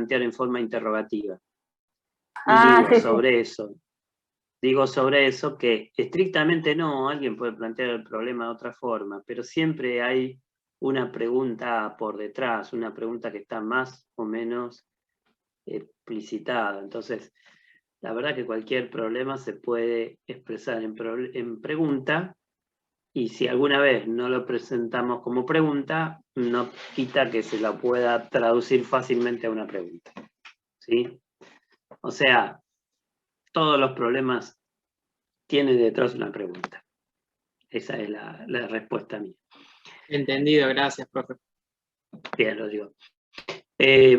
plantear en forma interrogativa. Y digo sobre eso que estrictamente no, alguien puede plantear el problema de otra forma, pero siempre hay una pregunta por detrás, una pregunta que está más o menos explicitada. Entonces, la verdad que cualquier problema se puede expresar en pregunta, y si alguna vez no lo presentamos como pregunta, no quita que se la pueda traducir fácilmente a una pregunta, ¿sí? O sea, todos los problemas tienen detrás una pregunta. Esa es la respuesta mía. Entendido, gracias, profe. Bien, lo digo.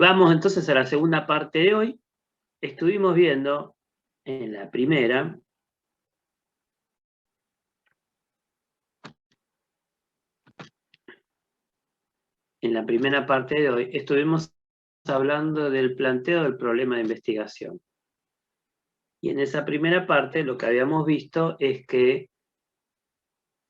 Vamos entonces a la segunda parte de hoy. Estuvimos viendo en la primera parte de hoy, estuvimos hablando del planteo del problema de investigación. Y en esa primera parte lo que habíamos visto es que,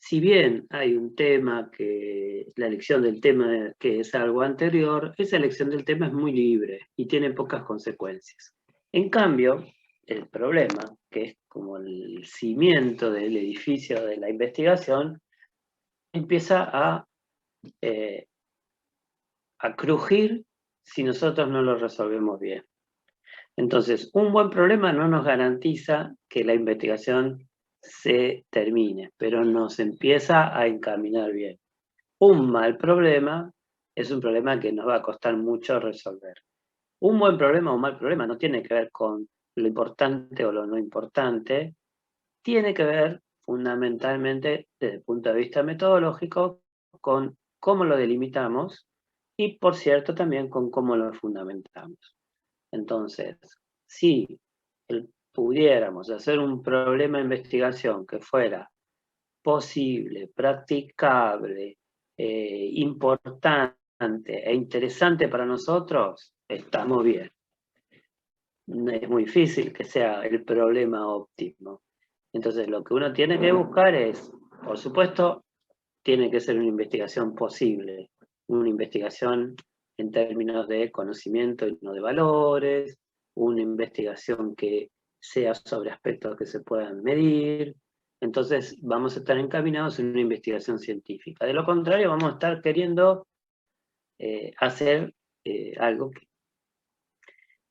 si bien hay un tema que, la elección del tema que es algo anterior, esa elección del tema es muy libre y tiene pocas consecuencias. En cambio, el problema, que es como el cimiento del edificio de la investigación, empieza a crujir si nosotros no lo resolvemos bien. Entonces, un buen problema no nos garantiza que la investigación se termine, pero nos empieza a encaminar bien. Un mal problema es un problema que nos va a costar mucho resolver. Un buen problema o un mal problema no tiene que ver con lo importante o lo no importante, tiene que ver fundamentalmente desde el punto de vista metodológico con cómo lo delimitamos y, por cierto, también con cómo lo fundamentamos. Entonces, si pudiéramos hacer un problema de investigación que fuera posible, practicable, importante e interesante para nosotros, estamos bien. Es muy difícil que sea el problema óptimo. Entonces, lo que uno tiene que buscar es, por supuesto, tiene que ser una investigación posible, una investigación en términos de conocimiento y no de valores, una investigación que sea sobre aspectos que se puedan medir. Entonces vamos a estar encaminados en una investigación científica. De lo contrario, vamos a estar queriendo hacer algo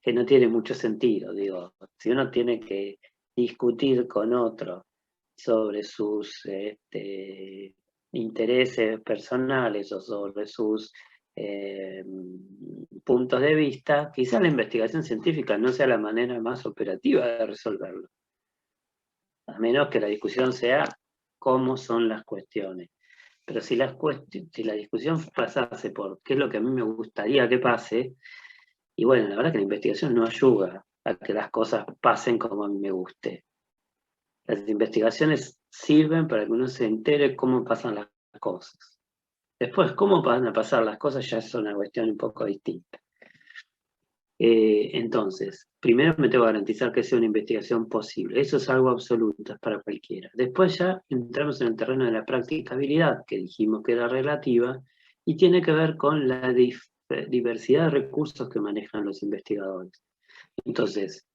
que no tiene mucho sentido. Digo, si uno tiene que discutir con otro sobre sus intereses personales o sobre sus puntos de vista, quizás la investigación científica no sea la manera más operativa de resolverlo. A menos que la discusión sea cómo son las cuestiones. Pero si la discusión pasase por qué es lo que a mí me gustaría que pase, y bueno, la verdad que la investigación no ayuda a que las cosas pasen como a mí me guste. Las investigaciones sirven para que uno se entere cómo pasan las cosas. Después, cómo van a pasar las cosas ya es una cuestión un poco distinta. Entonces, primero me tengo que garantizar que sea una investigación posible. Eso es algo absoluto, es para cualquiera. Después ya entramos en el terreno de la practicabilidad, que dijimos que era relativa, y tiene que ver con la diversidad de recursos que manejan los investigadores. Entonces,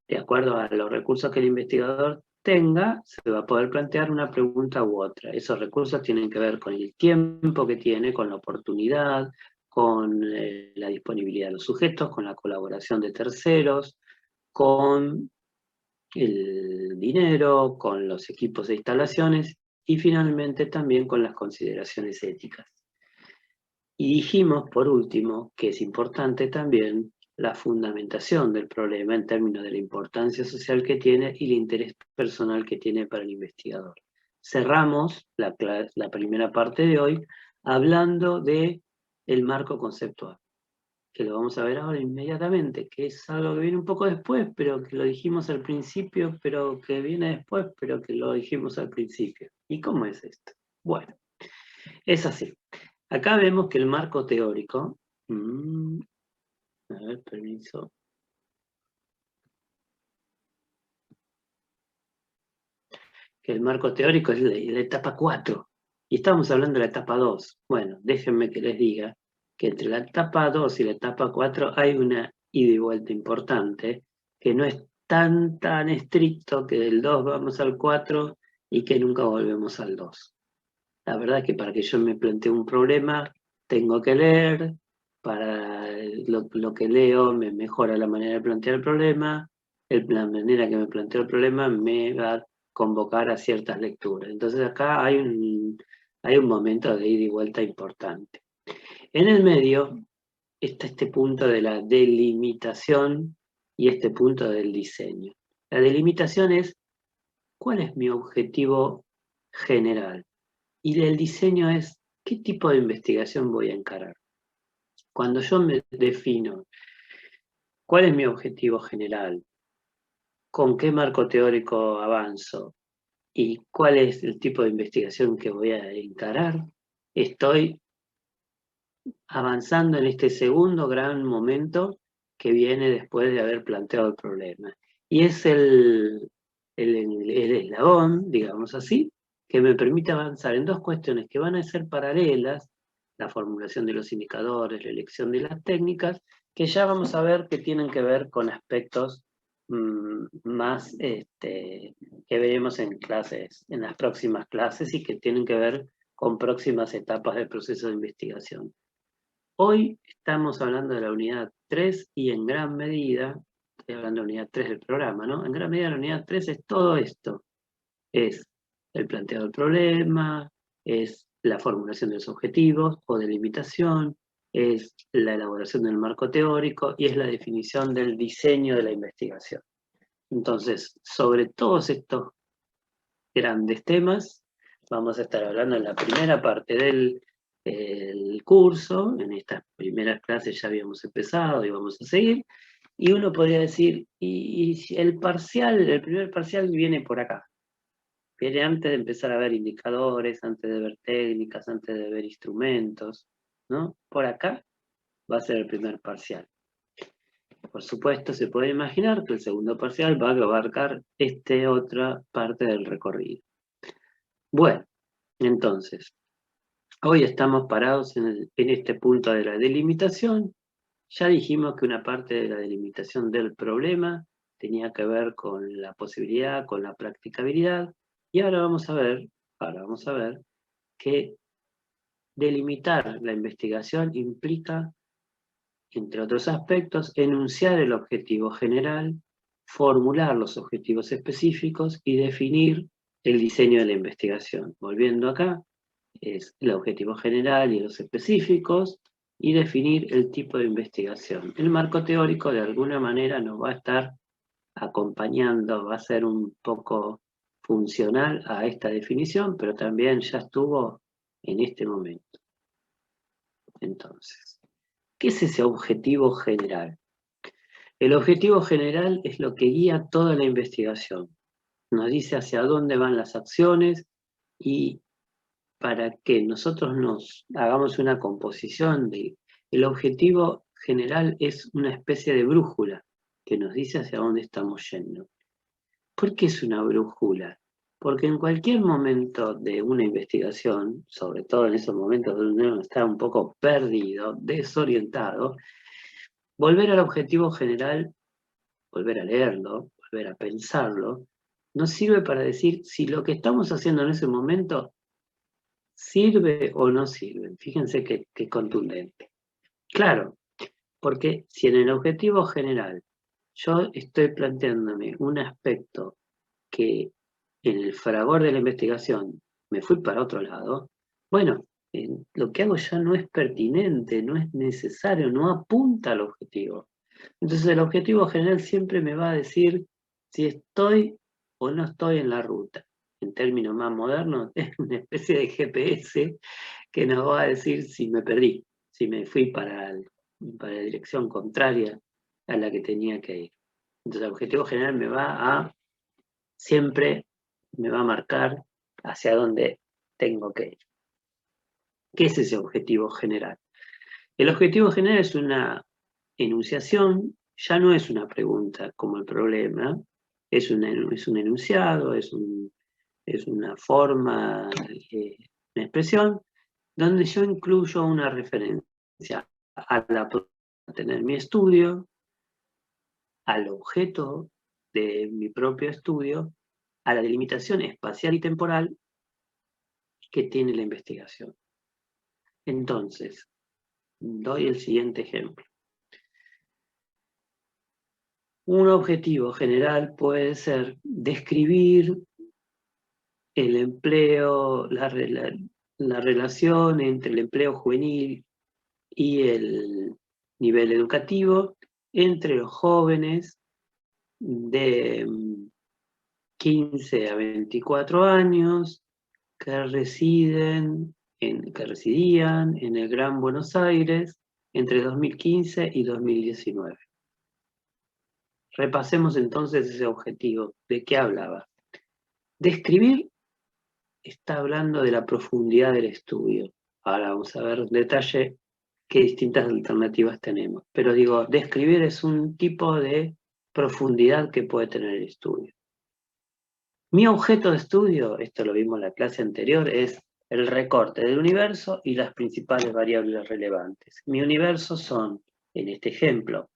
de acuerdo a los recursos que el investigador tenga, se va a poder plantear una pregunta u otra. Esos recursos tienen que ver con el tiempo que tiene, con la oportunidad, con la disponibilidad de los sujetos, con la colaboración de terceros, con el dinero, con los equipos de instalaciones y finalmente también con las consideraciones éticas. Y dijimos, por último, que es importante también la fundamentación del problema en términos de la importancia social que tiene y el interés personal que tiene para el investigador. Cerramos la primera parte de hoy hablando del marco conceptual, que lo vamos a ver ahora inmediatamente, que es algo que viene un poco después, pero que lo dijimos al principio, pero que viene después, pero que lo dijimos al principio. ¿Y cómo es esto? Bueno, es así. Acá vemos que el marco teórico, a ver, permiso. Que el marco teórico es la etapa 4, y estamos hablando de la etapa 2. Bueno, déjenme que les diga que entre la etapa 2 y la etapa 4 hay una ida y vuelta importante, que no es tan estricto que del 2 vamos al 4 y que nunca volvemos al 2. La verdad es que para que yo me plantee un problema, tengo que leer, para lo que leo me mejora la manera de plantear el problema, la manera que me planteo el problema me va a convocar a ciertas lecturas. Entonces acá hay un momento de ida y vuelta importante. En el medio está este punto de la delimitación y este punto del diseño. La delimitación es, ¿cuál es mi objetivo general? Y el diseño es, ¿qué tipo de investigación voy a encarar? Cuando yo me defino, ¿cuál es mi objetivo general? ¿Con qué marco teórico avanzo? ¿Y cuál es el tipo de investigación que voy a encarar? Estoy avanzando en este segundo gran momento que viene después de haber planteado el problema. Y es el eslabón, digamos así, que me permite avanzar en dos cuestiones que van a ser paralelas, la formulación de los indicadores, la elección de las técnicas, que ya vamos a ver que tienen que ver con aspectos más que veremos en clases, en las próximas clases, y que tienen que ver con próximas etapas del proceso de investigación. Hoy estamos hablando de la unidad 3 y en gran medida, estoy hablando de la unidad 3 del programa, ¿no? En gran medida la unidad 3 es todo esto. Es el planteo del problema, es la formulación de los objetivos o de limitación, es la elaboración del marco teórico y es la definición del diseño de la investigación. Entonces, sobre todos estos grandes temas, vamos a estar hablando en la primera parte del curso. En estas primeras clases ya habíamos empezado y vamos a seguir. Y uno podría decir, y el primer parcial viene por acá. Viene antes de empezar a ver indicadores, antes de ver técnicas, antes de ver instrumentos, ¿no? Por acá va a ser el primer parcial. Por supuesto, se puede imaginar que el segundo parcial va a abarcar otra parte del recorrido. Bueno, entonces, hoy estamos parados en este punto de la delimitación. Ya dijimos que una parte de la delimitación del problema tenía que ver con la posibilidad, con la practicabilidad, y ahora vamos a ver que delimitar la investigación implica, entre otros aspectos, enunciar el objetivo general, formular los objetivos específicos y definir el diseño de la investigación. Volviendo acá, es el objetivo general y los específicos, y definir el tipo de investigación. El marco teórico de alguna manera nos va a estar acompañando, va a ser un poco funcional a esta definición, pero también ya estuvo en este momento. Entonces, ¿qué es ese objetivo general? El objetivo general es lo que guía toda la investigación. Nos dice hacia dónde van las acciones y para que nosotros nos hagamos una composición el objetivo general es una especie de brújula que nos dice hacia dónde estamos yendo. ¿Por qué es una brújula? Porque en cualquier momento de una investigación, sobre todo en esos momentos donde uno está un poco perdido, desorientado, volver al objetivo general, volver a leerlo, volver a pensarlo, nos sirve para decir si lo que estamos haciendo en ese momento ¿sirve o no sirve? Fíjense qué contundente. Claro, porque si en el objetivo general yo estoy planteándome un aspecto que en el fragor de la investigación me fui para otro lado, bueno, lo que hago ya no es pertinente, no es necesario, no apunta al objetivo. Entonces el objetivo general siempre me va a decir si estoy o no estoy en la ruta. En términos más modernos, es una especie de GPS que nos va a decir si me perdí, si me fui para la dirección contraria a la que tenía que ir. Entonces el objetivo general siempre me va a marcar hacia dónde tengo que ir. ¿Qué es ese objetivo general? El objetivo general es una enunciación, ya no es una pregunta como el problema, es un enunciado, es una forma, una expresión, donde yo incluyo una referencia a tener mi estudio, al objeto de mi propio estudio, a la delimitación espacial y temporal que tiene la investigación. Entonces, doy el siguiente ejemplo. Un objetivo general puede ser describir el empleo, la relación entre el empleo juvenil y el nivel educativo entre los jóvenes de 15 a 24 años que residían en el Gran Buenos Aires entre 2015 y 2019. Repasemos entonces ese objetivo. ¿De qué hablaba? Describir está hablando de la profundidad del estudio. Ahora vamos a ver en detalle qué distintas alternativas tenemos. Pero digo, describir es un tipo de profundidad que puede tener el estudio. Mi objeto de estudio, esto lo vimos en la clase anterior, es el recorte del universo y las principales variables relevantes. Mi universo son, en este ejemplo,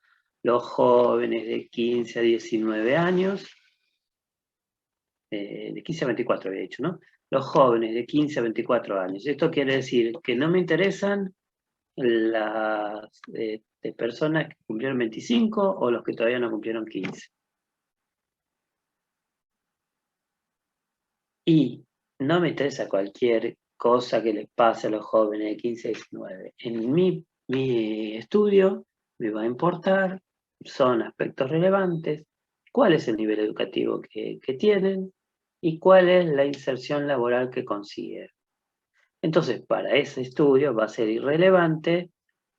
los jóvenes de 15 a 19 años, de 15 a 24 había dicho, ¿no? Los jóvenes de 15 a 24 años. Esto quiere decir que no me interesan las de personas que cumplieron 25 o los que todavía no cumplieron 15. Y no me interesa cualquier cosa que les pase a los jóvenes de 15 a 19. En mi estudio me va a importar, son aspectos relevantes, cuál es el nivel educativo que tienen y cuál es la inserción laboral que consiguen. Entonces, para ese estudio va a ser irrelevante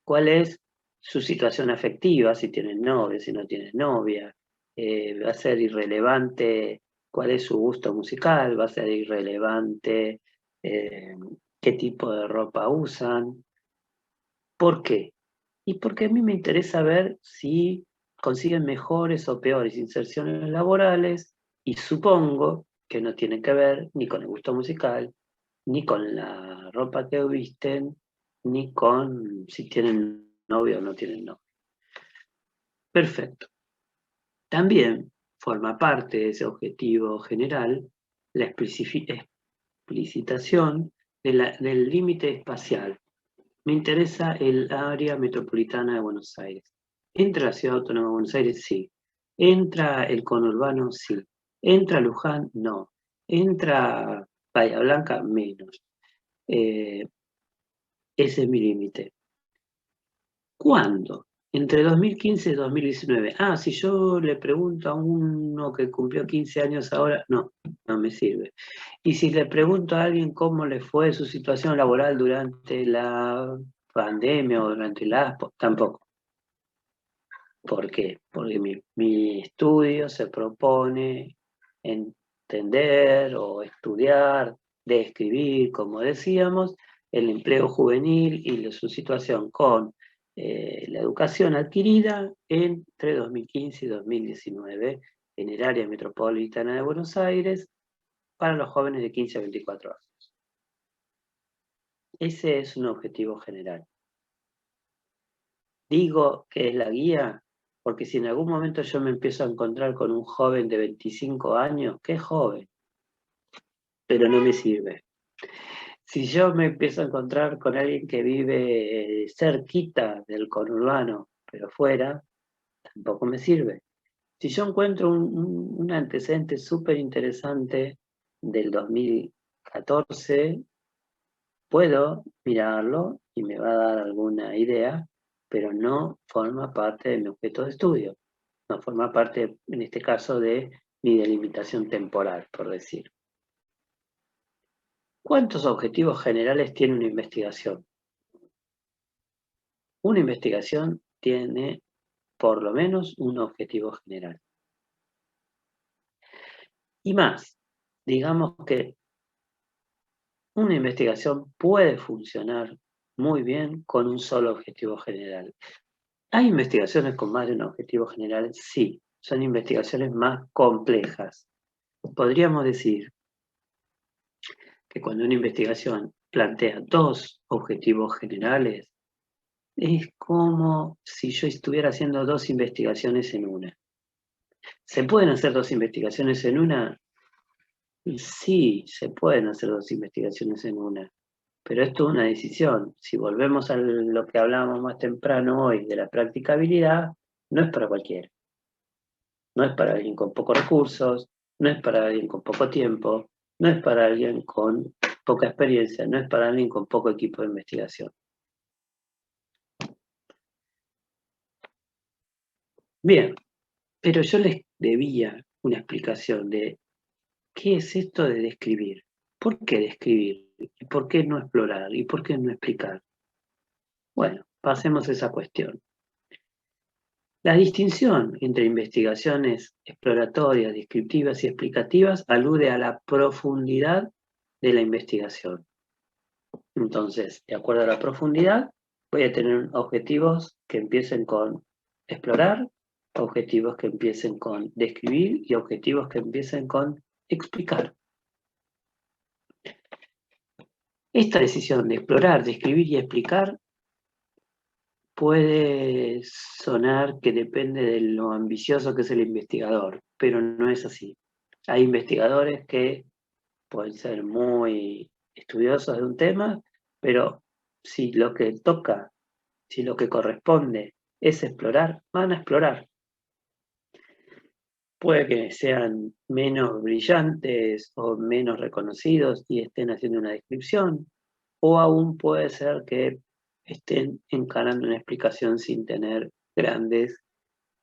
cuál es su situación afectiva, si tienen novia, si no tienen novia, va a ser irrelevante cuál es su gusto musical, va a ser irrelevante qué tipo de ropa usan. ¿Por qué? Y porque a mí me interesa ver si consiguen mejores o peores inserciones laborales y supongo que no tienen que ver ni con el gusto musical, ni con la ropa que visten, ni con si tienen novio o no tienen novio. Perfecto. También forma parte de ese objetivo general la explicitación del límite espacial. Me interesa el área metropolitana de Buenos Aires. ¿Entra la Ciudad Autónoma de Buenos Aires? Sí. ¿Entra el conurbano? Sí. ¿Entra Luján? No. ¿Entra Bahía Blanca? Menos. Ese es mi límite. ¿Cuándo? Entre 2015 y 2019. Ah, si yo le pregunto a uno que cumplió 15 años ahora, no me sirve. Y si le pregunto a alguien cómo le fue su situación laboral durante la pandemia o durante la ASPO, tampoco. ¿Por qué? Porque mi estudio se propone entender o estudiar, describir, como decíamos, el empleo juvenil y su situación con la educación adquirida entre 2015 y 2019 en el área metropolitana de Buenos Aires para los jóvenes de 15 a 24 años. Ese es un objetivo general. Digo que es la guía porque si en algún momento yo me empiezo a encontrar con un joven de 25 años, qué joven, pero no me sirve. Si yo me empiezo a encontrar con alguien que vive cerquita del conurbano, pero fuera, tampoco me sirve. Si yo encuentro un antecedente súper interesante del 2014, puedo mirarlo y me va a dar alguna idea, pero no forma parte de mi objeto de estudio. No forma parte, en este caso, de mi delimitación temporal, por decir. ¿Cuántos objetivos generales tiene una investigación? Una investigación tiene por lo menos un objetivo general. Y más, digamos que una investigación puede funcionar muy bien con un solo objetivo general. ¿Hay investigaciones con más de un objetivo general? Sí, son investigaciones más complejas. Podríamos decir que cuando una investigación plantea dos objetivos generales, Es como si yo estuviera haciendo 2 investigaciones en una. ¿Se pueden hacer 2 investigaciones en una? Sí, se pueden hacer 2 investigaciones en una, pero esto es una decisión. Si volvemos a lo que hablábamos más temprano hoy de la practicabilidad, no es para cualquiera. No es para alguien con pocos recursos, no es para alguien con poco tiempo, no es para alguien con poca experiencia, no es para alguien con poco equipo de investigación. Bien, pero yo les debía una explicación de qué es esto de describir. ¿Por qué describir? ¿Y por qué no explorar? ¿Y por qué no explicar? Bueno, pasemos a esa cuestión. La distinción entre investigaciones exploratorias, descriptivas y explicativas alude a la profundidad de la investigación. Entonces, de acuerdo a la profundidad, voy a tener objetivos que empiecen con explorar, objetivos que empiecen con describir y objetivos que empiecen con explicar. Esta decisión de explorar, describir y explicar puede sonar que depende de lo ambicioso que es el investigador, pero no es así. Hay investigadores que pueden ser muy estudiosos de un tema, pero si lo que toca, si lo que corresponde es explorar, van a explorar. Puede que sean menos brillantes o menos reconocidos y estén haciendo una descripción, o aún puede ser que estén encarando una explicación sin tener grandes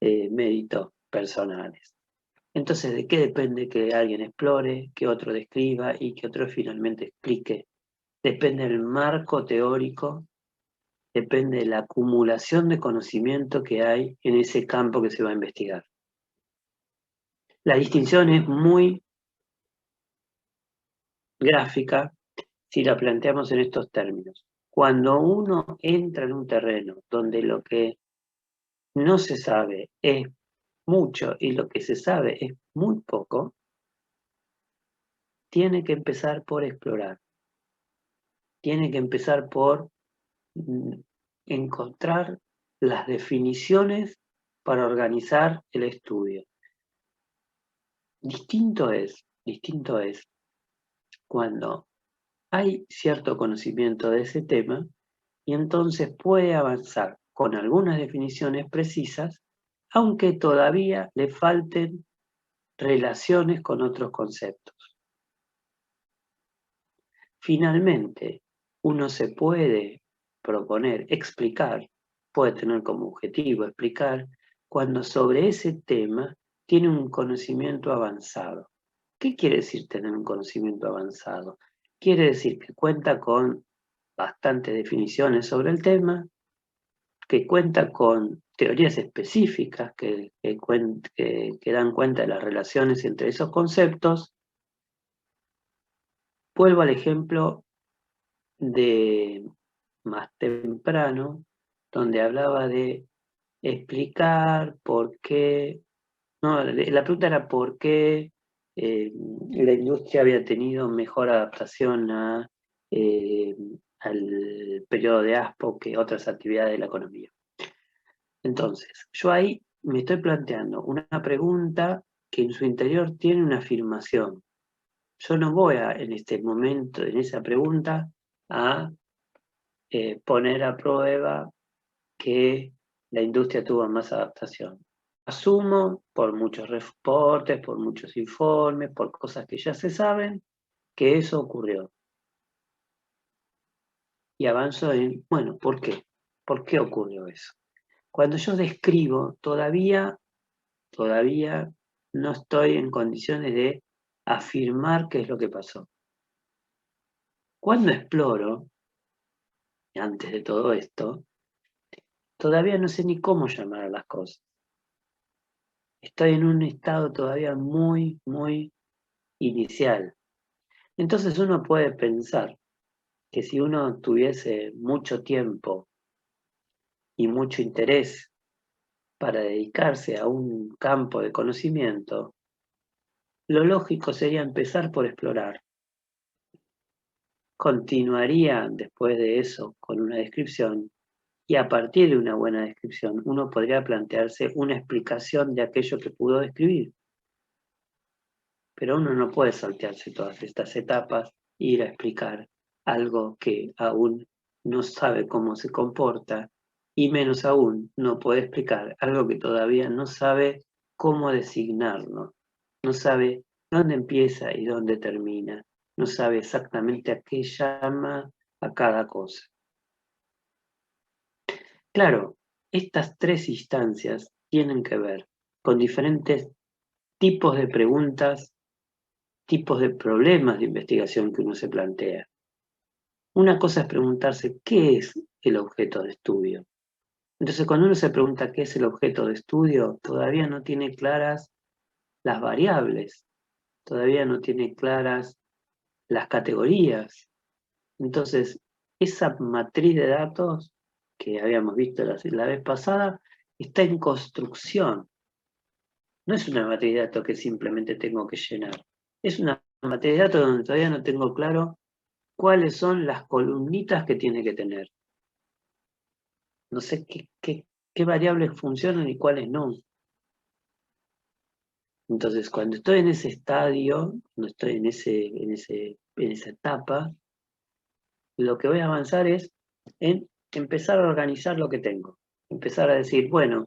méritos personales. Entonces, ¿de qué depende que alguien explore, que otro describa y que otro finalmente explique? Depende del marco teórico, depende de la acumulación de conocimiento que hay en ese campo que se va a investigar. La distinción es muy gráfica si la planteamos en estos términos. Cuando uno entra en un terreno donde lo que no se sabe es mucho y lo que se sabe es muy poco, tiene que empezar por explorar, tiene que empezar por encontrar las definiciones para organizar el estudio. Distinto es cuando hay cierto conocimiento de ese tema y entonces puede avanzar con algunas definiciones precisas, aunque todavía le falten relaciones con otros conceptos. Finalmente, uno se puede proponer explicar, puede tener como objetivo explicar, cuando sobre ese tema tiene un conocimiento avanzado. ¿Qué quiere decir tener un conocimiento avanzado? Quiere decir que cuenta con bastantes definiciones sobre el tema, que cuenta con teorías específicas que dan cuenta de las relaciones entre esos conceptos. Vuelvo al ejemplo de más temprano, donde hablaba de explicar por qué, no, la pregunta era por qué la industria había tenido mejor adaptación al periodo de ASPO que otras actividades de la economía. Entonces, yo ahí me estoy planteando una pregunta que en su interior tiene una afirmación. Yo no voy en este momento, en esa pregunta, a poner a prueba que la industria tuvo más adaptación. Asumo, por muchos reportes, por muchos informes, por cosas que ya se saben, que eso ocurrió. Y avanzo en, bueno, ¿por qué? ¿Por qué ocurrió eso? Cuando yo describo, todavía no estoy en condiciones de afirmar qué es lo que pasó. Cuando exploro, antes de todo esto, todavía no sé ni cómo llamar a las cosas. Estoy en un estado todavía muy, muy inicial. Entonces uno puede pensar que si uno tuviese mucho tiempo y mucho interés para dedicarse a un campo de conocimiento, lo lógico sería empezar por explorar. Continuaría después de eso con una descripción Y a partir de una buena descripción, uno podría plantearse una explicación de aquello que pudo describir. Pero uno no puede saltearse todas estas etapas e ir a explicar algo que aún no sabe cómo se comporta, y menos aún no puede explicar algo que todavía no sabe cómo designarlo, no sabe dónde empieza y dónde termina, no sabe exactamente a qué llama a cada cosa. Claro, estas tres instancias tienen que ver con diferentes tipos de preguntas, tipos de problemas de investigación que uno se plantea. Una cosa es preguntarse qué es el objeto de estudio. Entonces, cuando uno se pregunta qué es el objeto de estudio, todavía no tiene claras las variables, todavía no tiene claras las categorías. Entonces, esa matriz de datos que habíamos visto la vez pasada está en construcción. No es una matriz de datos que simplemente tengo que llenar. Es una matriz de datos donde todavía no tengo claro cuáles son las columnitas que tiene que tener. No sé qué variables funcionan y cuáles no. Entonces, cuando estoy en ese estadio, cuando estoy en esa etapa, lo que voy a avanzar es en empezar a organizar lo que tengo. Empezar a decir, bueno,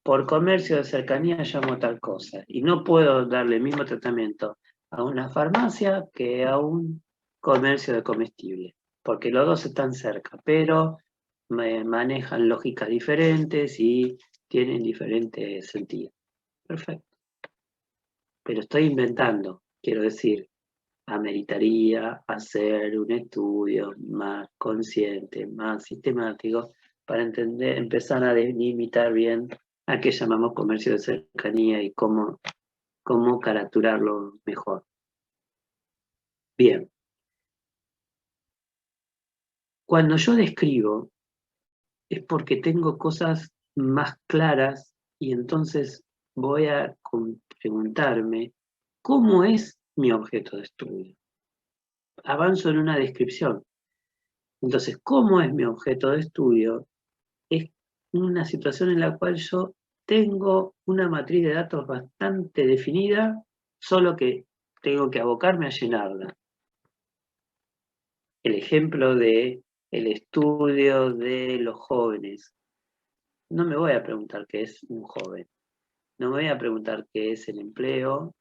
por comercio de cercanía llamo tal cosa. Y no puedo darle el mismo tratamiento a una farmacia que a un comercio de comestibles, porque los dos están cerca, pero manejan lógicas diferentes y tienen diferentes sentidos. Perfecto. Pero estoy inventando, quiero decir, ameritaría hacer un estudio más consciente, más sistemático, para empezar a delimitar bien a qué llamamos comercio de cercanía y cómo caracterizarlo mejor. Bien. Cuando yo describo, es porque tengo cosas más claras y entonces voy a preguntarme, ¿cómo es mi objeto de estudio? Avanzo en una descripción. Entonces, ¿cómo es mi objeto de estudio? Es una situación en la cual yo tengo una matriz de datos bastante definida, solo que tengo que abocarme a llenarla. El ejemplo de el estudio de los jóvenes. No me voy a preguntar qué es un joven. No me voy a preguntar qué es el empleo.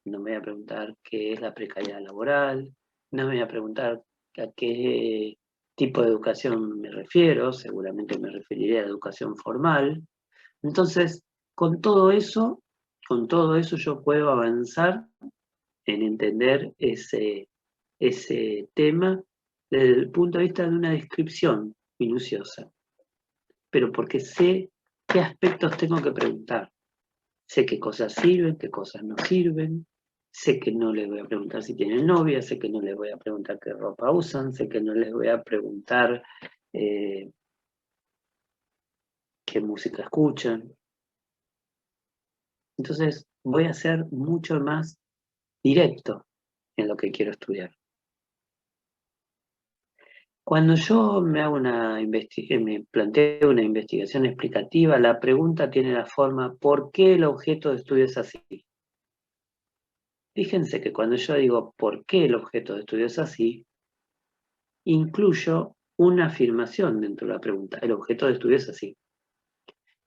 No me voy a preguntar qué es la precariedad laboral. No me voy a preguntar a qué tipo de educación me refiero. Seguramente me referiré a educación formal. Entonces, con todo eso yo puedo avanzar en entender ese tema desde el punto de vista de una descripción minuciosa, pero porque sé qué aspectos tengo que preguntar. Sé qué cosas sirven, qué cosas no sirven, sé que no les voy a preguntar si tienen novia, sé que no les voy a preguntar qué ropa usan, sé que no les voy a preguntar qué música escuchan. Entonces voy a ser mucho más directo en lo que quiero estudiar. Cuando yo me planteo una investigación explicativa, la pregunta tiene la forma ¿por qué el objeto de estudio es así? Fíjense que cuando yo digo ¿por qué el objeto de estudio es así?, incluyo una afirmación dentro de la pregunta. El objeto de estudio es así.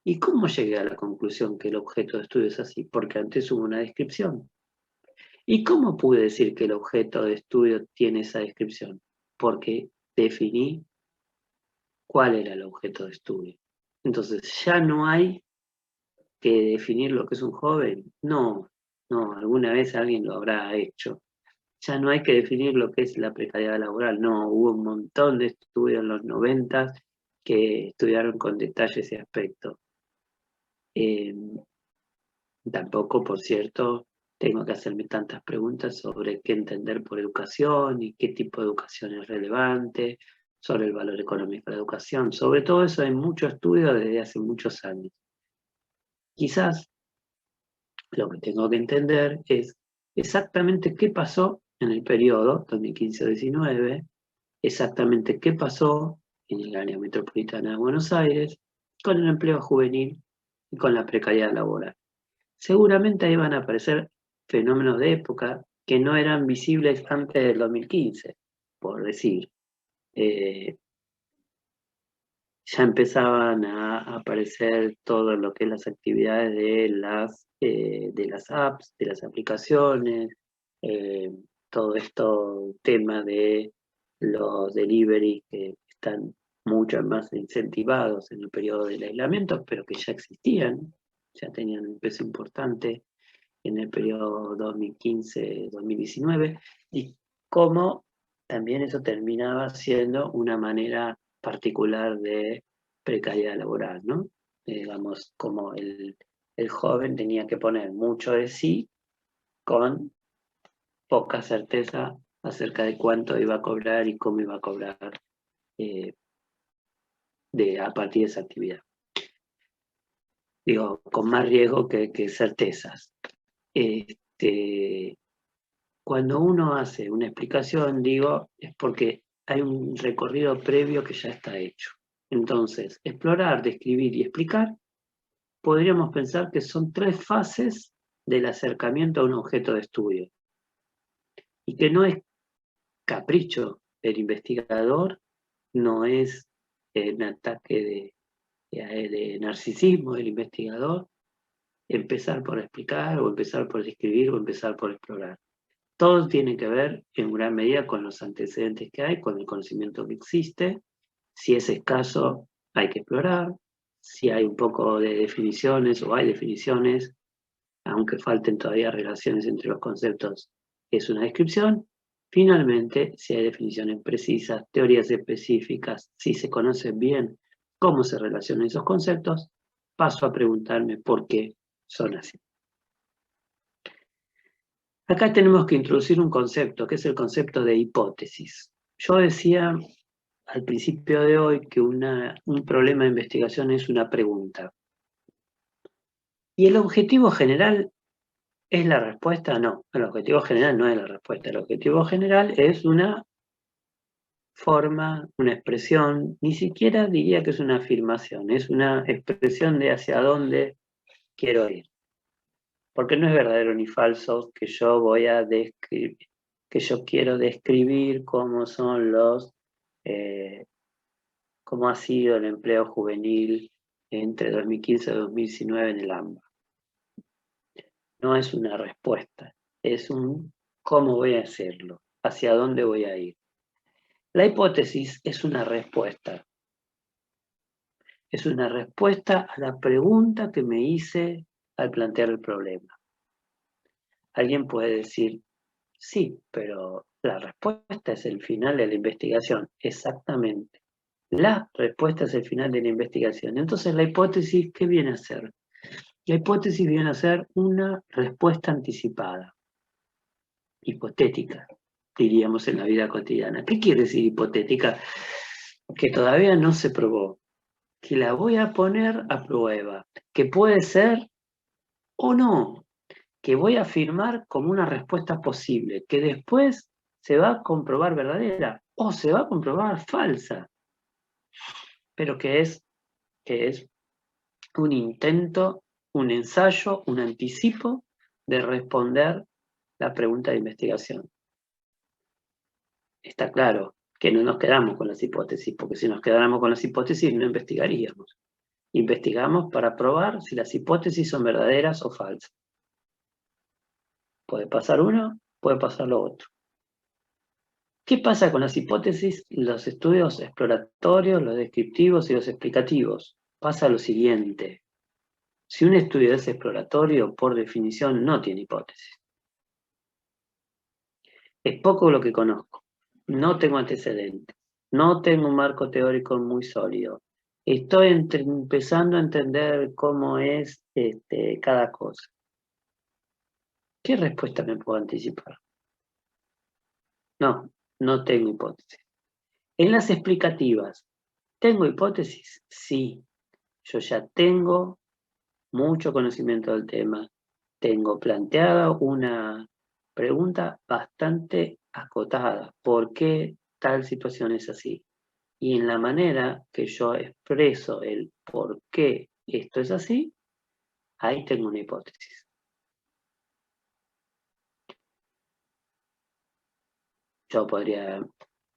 ¿Y cómo llegué a la conclusión que el objeto de estudio es así? Porque antes hubo una descripción. ¿Y cómo pude decir que el objeto de estudio tiene esa descripción? Porque definí cuál era el objeto de estudio. Entonces, ya no hay que definir lo que es un joven. No, alguna vez alguien lo habrá hecho. Ya no hay que definir lo que es la precariedad laboral. No, hubo un montón de estudios en los 90 que estudiaron con detalle ese aspecto. Tampoco, por cierto, tengo que hacerme tantas preguntas sobre qué entender por educación y qué tipo de educación es relevante, sobre el valor económico de la educación. Sobre todo eso hay mucho estudio desde hace muchos años. Quizás lo que tengo que entender es exactamente qué pasó en el periodo 2015-19, exactamente qué pasó en el área metropolitana de Buenos Aires, con el empleo juvenil y con la precariedad laboral. Seguramente ahí van a aparecer fenómenos de época que no eran visibles antes del 2015, por decir. Ya empezaban a aparecer todo lo que es las actividades de las apps, de las aplicaciones, todo esto tema de los delivery que están mucho más incentivados en el periodo del aislamiento, pero que ya existían, ya tenían un peso importante en el periodo 2015-2019, y cómo también eso terminaba siendo una manera particular de precariedad laboral, ¿no? Digamos, como el joven tenía que poner mucho de sí con poca certeza acerca de cuánto iba a cobrar y cómo iba a cobrar a partir de esa actividad. Digo, con más riesgo que certezas. Cuando uno hace una explicación, digo, es porque hay un recorrido previo que ya está hecho. Entonces, explorar, describir y explicar, podríamos pensar que son 3 fases del acercamiento a un objeto de estudio. Y que no es capricho del investigador, no es un ataque de narcisismo del investigador, empezar por explicar, o empezar por describir, o empezar por explorar. Todo tiene que ver en gran medida con los antecedentes que hay, con el conocimiento que existe. Si es escaso, hay que explorar. Si hay un poco de definiciones o hay definiciones, aunque falten todavía relaciones entre los conceptos, es una descripción. Finalmente, si hay definiciones precisas, teorías específicas, si se conoce bien cómo se relacionan esos conceptos, paso a preguntarme por qué son así. Acá tenemos que introducir un concepto, que es el concepto de hipótesis. Yo decía al principio de hoy que un problema de investigación es una pregunta. ¿Y el objetivo general es la respuesta? No, el objetivo general no es la respuesta. El objetivo general es una forma, una expresión, ni siquiera diría que es una afirmación, es una expresión de hacia dónde quiero ir. Porque no es verdadero ni falso que yo voy a describir, que yo quiero describir cómo son cómo ha sido el empleo juvenil entre 2015 y 2019 en el AMBA. No es una respuesta, es un cómo voy a hacerlo, hacia dónde voy a ir. La hipótesis es una respuesta. Es una respuesta a la pregunta que me hice al plantear el problema. Alguien puede decir, sí, pero la respuesta es el final de la investigación. Exactamente. La respuesta es el final de la investigación. Entonces, la hipótesis, ¿qué viene a ser? La hipótesis viene a ser una respuesta anticipada, hipotética, diríamos en la vida cotidiana. ¿Qué quiere decir hipotética? Que todavía no se probó, que la voy a poner a prueba, que puede ser o no, que voy a afirmar como una respuesta posible, que después se va a comprobar verdadera o se va a comprobar falsa, pero que es un intento, un ensayo, un anticipo de responder la pregunta de investigación. Está claro que no nos quedamos con las hipótesis, porque si nos quedáramos con las hipótesis no investigaríamos. Investigamos para probar si las hipótesis son verdaderas o falsas. Puede pasar uno, puede pasar lo otro. ¿Qué pasa con las hipótesis, los estudios exploratorios, los descriptivos y los explicativos? Pasa lo siguiente. Si un estudio es exploratorio, por definición no tiene hipótesis. Es poco lo que conozco. No tengo antecedentes. No tengo un marco teórico muy sólido. Estoy empezando a entender cómo es cada cosa. ¿Qué respuesta me puedo anticipar? No, no tengo hipótesis. En las explicativas, ¿tengo hipótesis? Sí. Yo ya tengo mucho conocimiento del tema. Tengo planteada una pregunta bastante acotada. ¿Por qué tal situación es así? Y en la manera que yo expreso el por qué esto es así, ahí tengo una hipótesis. Yo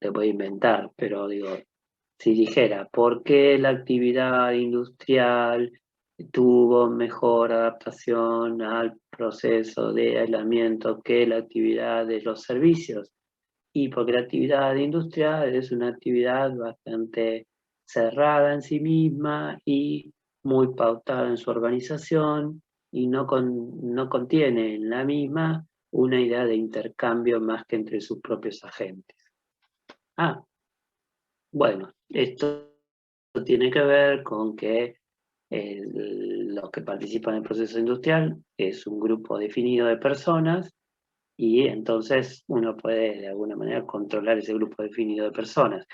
le voy a inventar, pero digo, si dijera, ¿por qué la actividad industrial tuvo mejor adaptación al proceso de aislamiento que la actividad de los servicios? Y porque la actividad industrial es una actividad bastante cerrada en sí misma y muy pautada en su organización y no contiene en la misma una idea de intercambio más que entre sus propios agentes. Ah, bueno, esto tiene que ver con que los que participan en el proceso industrial es un grupo definido de personas y entonces uno puede de alguna manera controlar ese grupo definido de personas.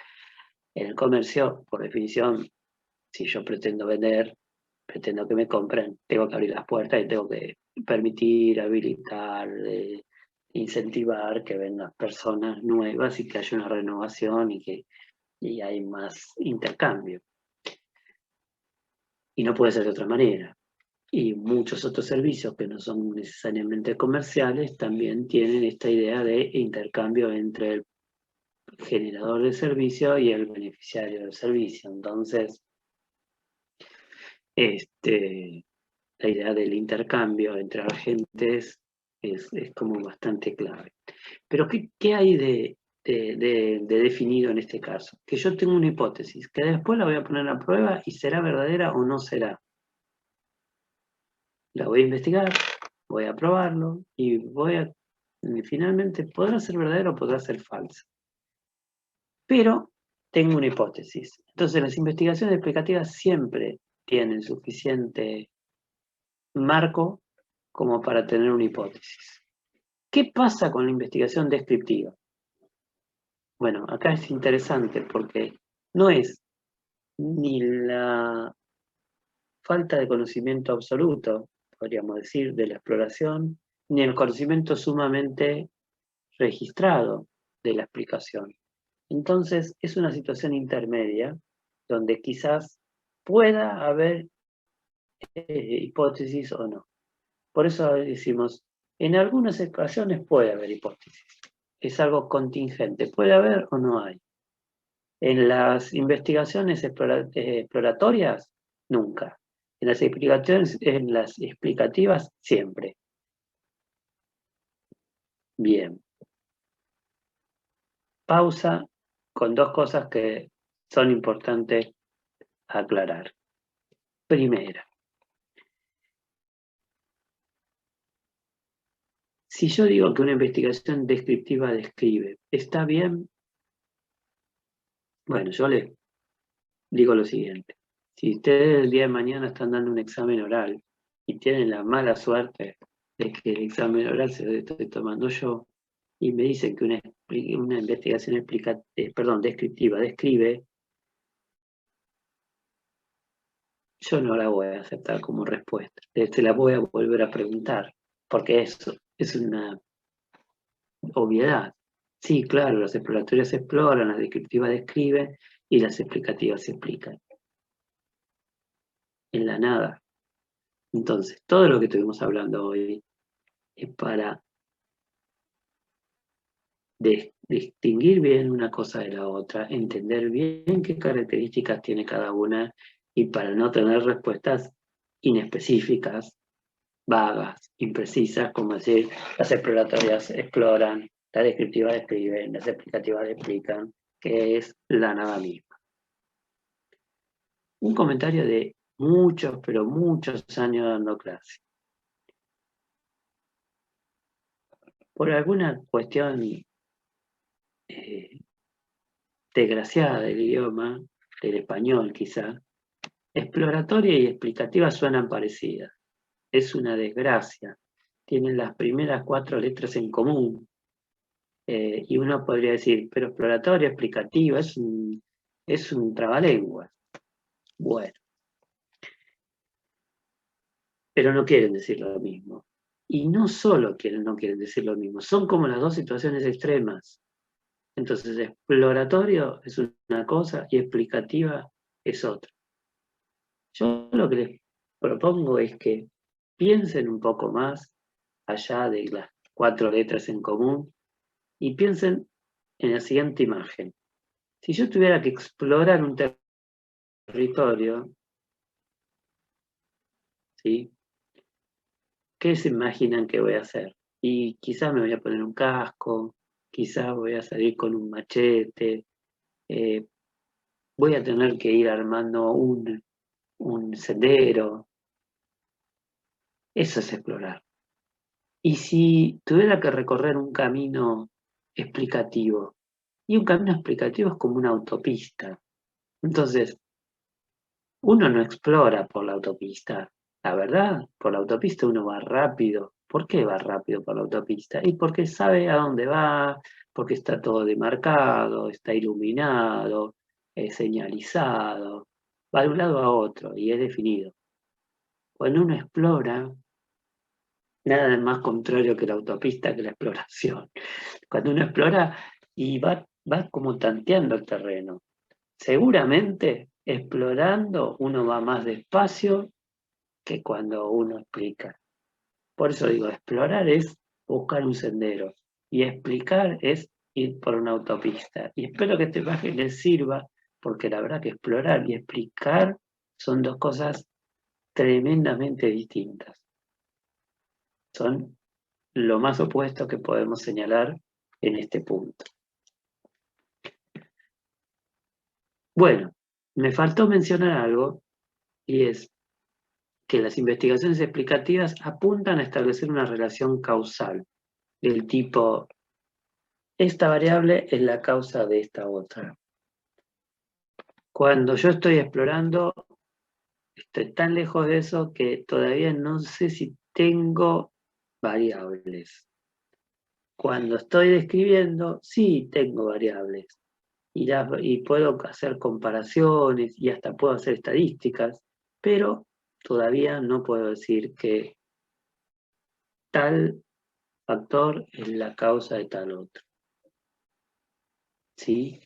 En el comercio, por definición, si yo pretendo vender, pretendo que me compren, tengo que abrir las puertas y tengo que permitir, habilitar, incentivar que vengan personas nuevas y que haya una renovación y hay más intercambio. Y no puede ser de otra manera. Y muchos otros servicios que no son necesariamente comerciales también tienen esta idea de intercambio entre el generador de servicio y el beneficiario del servicio. Entonces, la idea del intercambio entre agentes es como bastante clave. Pero ¿qué hay de definido en este caso? Que yo tengo una hipótesis, que después la voy a poner a prueba y será verdadera o no será. La voy a investigar, voy a probarlo y finalmente podrá ser verdadero o podrá ser falso. Pero tengo una hipótesis. Entonces las investigaciones explicativas siempre tienen suficiente marco como para tener una hipótesis. ¿Qué pasa con la investigación descriptiva? Bueno, acá es interesante porque no es ni la falta de conocimiento absoluto, podríamos decir, de la exploración, ni el conocimiento sumamente registrado de la explicación. Entonces, es una situación intermedia donde quizás pueda haber hipótesis o no. Por eso decimos, en algunas ocasiones puede haber hipótesis. Es algo contingente, puede haber o no hay. En las investigaciones exploratorias, nunca. En las explicativas, siempre. Bien. Pausa con dos cosas que son importantes aclarar. Primera, si yo digo que una investigación descriptiva describe, ¿está bien? Bueno, yo les digo lo siguiente. Si ustedes el día de mañana están dando un examen oral y tienen la mala suerte de que el examen oral se lo estoy tomando yo y me dicen que una investigación descriptiva describe, yo no la voy a aceptar como respuesta. Se la voy a volver a preguntar, porque eso es una obviedad. Sí, claro, las exploratorias exploran, las descriptivas describen y las explicativas se explican. En la nada. Entonces, todo lo que estuvimos hablando hoy es para distinguir bien una cosa de la otra, entender bien qué características tiene cada una y para no tener respuestas inespecíficas, vagas, imprecisas, como decir, las exploratorias exploran, las descriptivas describen, las explicativas explican, que es la nada misma. Un comentario de muchos, pero muchos años dando clase. Por alguna cuestión desgraciada del idioma, del español quizá, exploratoria y explicativa suenan parecidas. Es una desgracia. Tienen las primeras 4 letras en común. Y uno podría decir, pero exploratoria, explicativa, es un trabalenguas. Bueno, pero no quieren decir lo mismo. Y no solo no quieren decir lo mismo, son como las dos situaciones extremas. Entonces, exploratorio es una cosa y explicativa es otra. Yo lo que les propongo es que piensen un poco más allá de las 4 letras en común y piensen en la siguiente imagen. Si yo tuviera que explorar un territorio, ¿sí? ¿Qué se imaginan que voy a hacer? Y quizás me voy a poner un casco, quizás voy a salir con un machete, voy a tener que ir armando un sendero. Eso es explorar. Y si tuviera que recorrer un camino explicativo, y un camino explicativo es como una autopista. Entonces, uno no explora por la autopista. La verdad, por la autopista uno va rápido. ¿Por qué va rápido por la autopista? Y porque sabe a dónde va, porque está todo demarcado, está iluminado, es señalizado, va de un lado a otro y es definido. Cuando uno explora, nada más contrario que la autopista, que la exploración. Cuando uno explora y va como tanteando el terreno. Seguramente explorando uno va más despacio que cuando uno explica. Por eso digo, explorar es buscar un sendero y explicar es ir por una autopista. Y espero que este viaje les sirva, porque la verdad que explorar y explicar son dos cosas tremendamente distintas. Son lo más opuesto que podemos señalar en este punto. Bueno, me faltó mencionar algo, y es que las investigaciones explicativas apuntan a establecer una relación causal del tipo, esta variable es la causa de esta otra. Cuando yo estoy explorando, estoy tan lejos de eso que todavía no sé si tengo variables. Cuando estoy describiendo, sí tengo variables. Y puedo hacer comparaciones y hasta puedo hacer estadísticas, pero todavía no puedo decir que tal factor es la causa de tal otro. ¿Sí?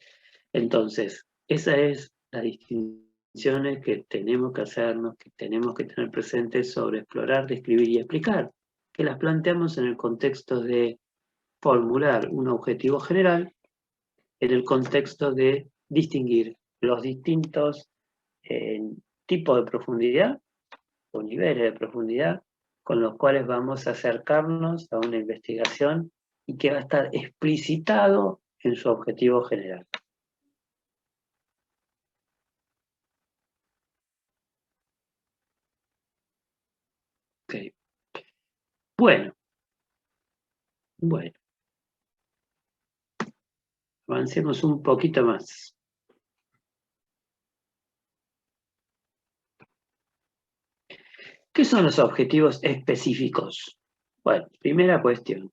Entonces, esa es la distinciones que tenemos que hacernos, que tenemos que tener presentes sobre explorar, describir y explicar, que las planteamos en el contexto de formular un objetivo general, en el contexto de distinguir los distintos tipos de profundidad o niveles de profundidad con los cuales vamos a acercarnos a una investigación y que va a estar explicitado en su objetivo general. Okay. Bueno, avancemos un poquito más. ¿Qué son los objetivos específicos? Bueno, primera cuestión.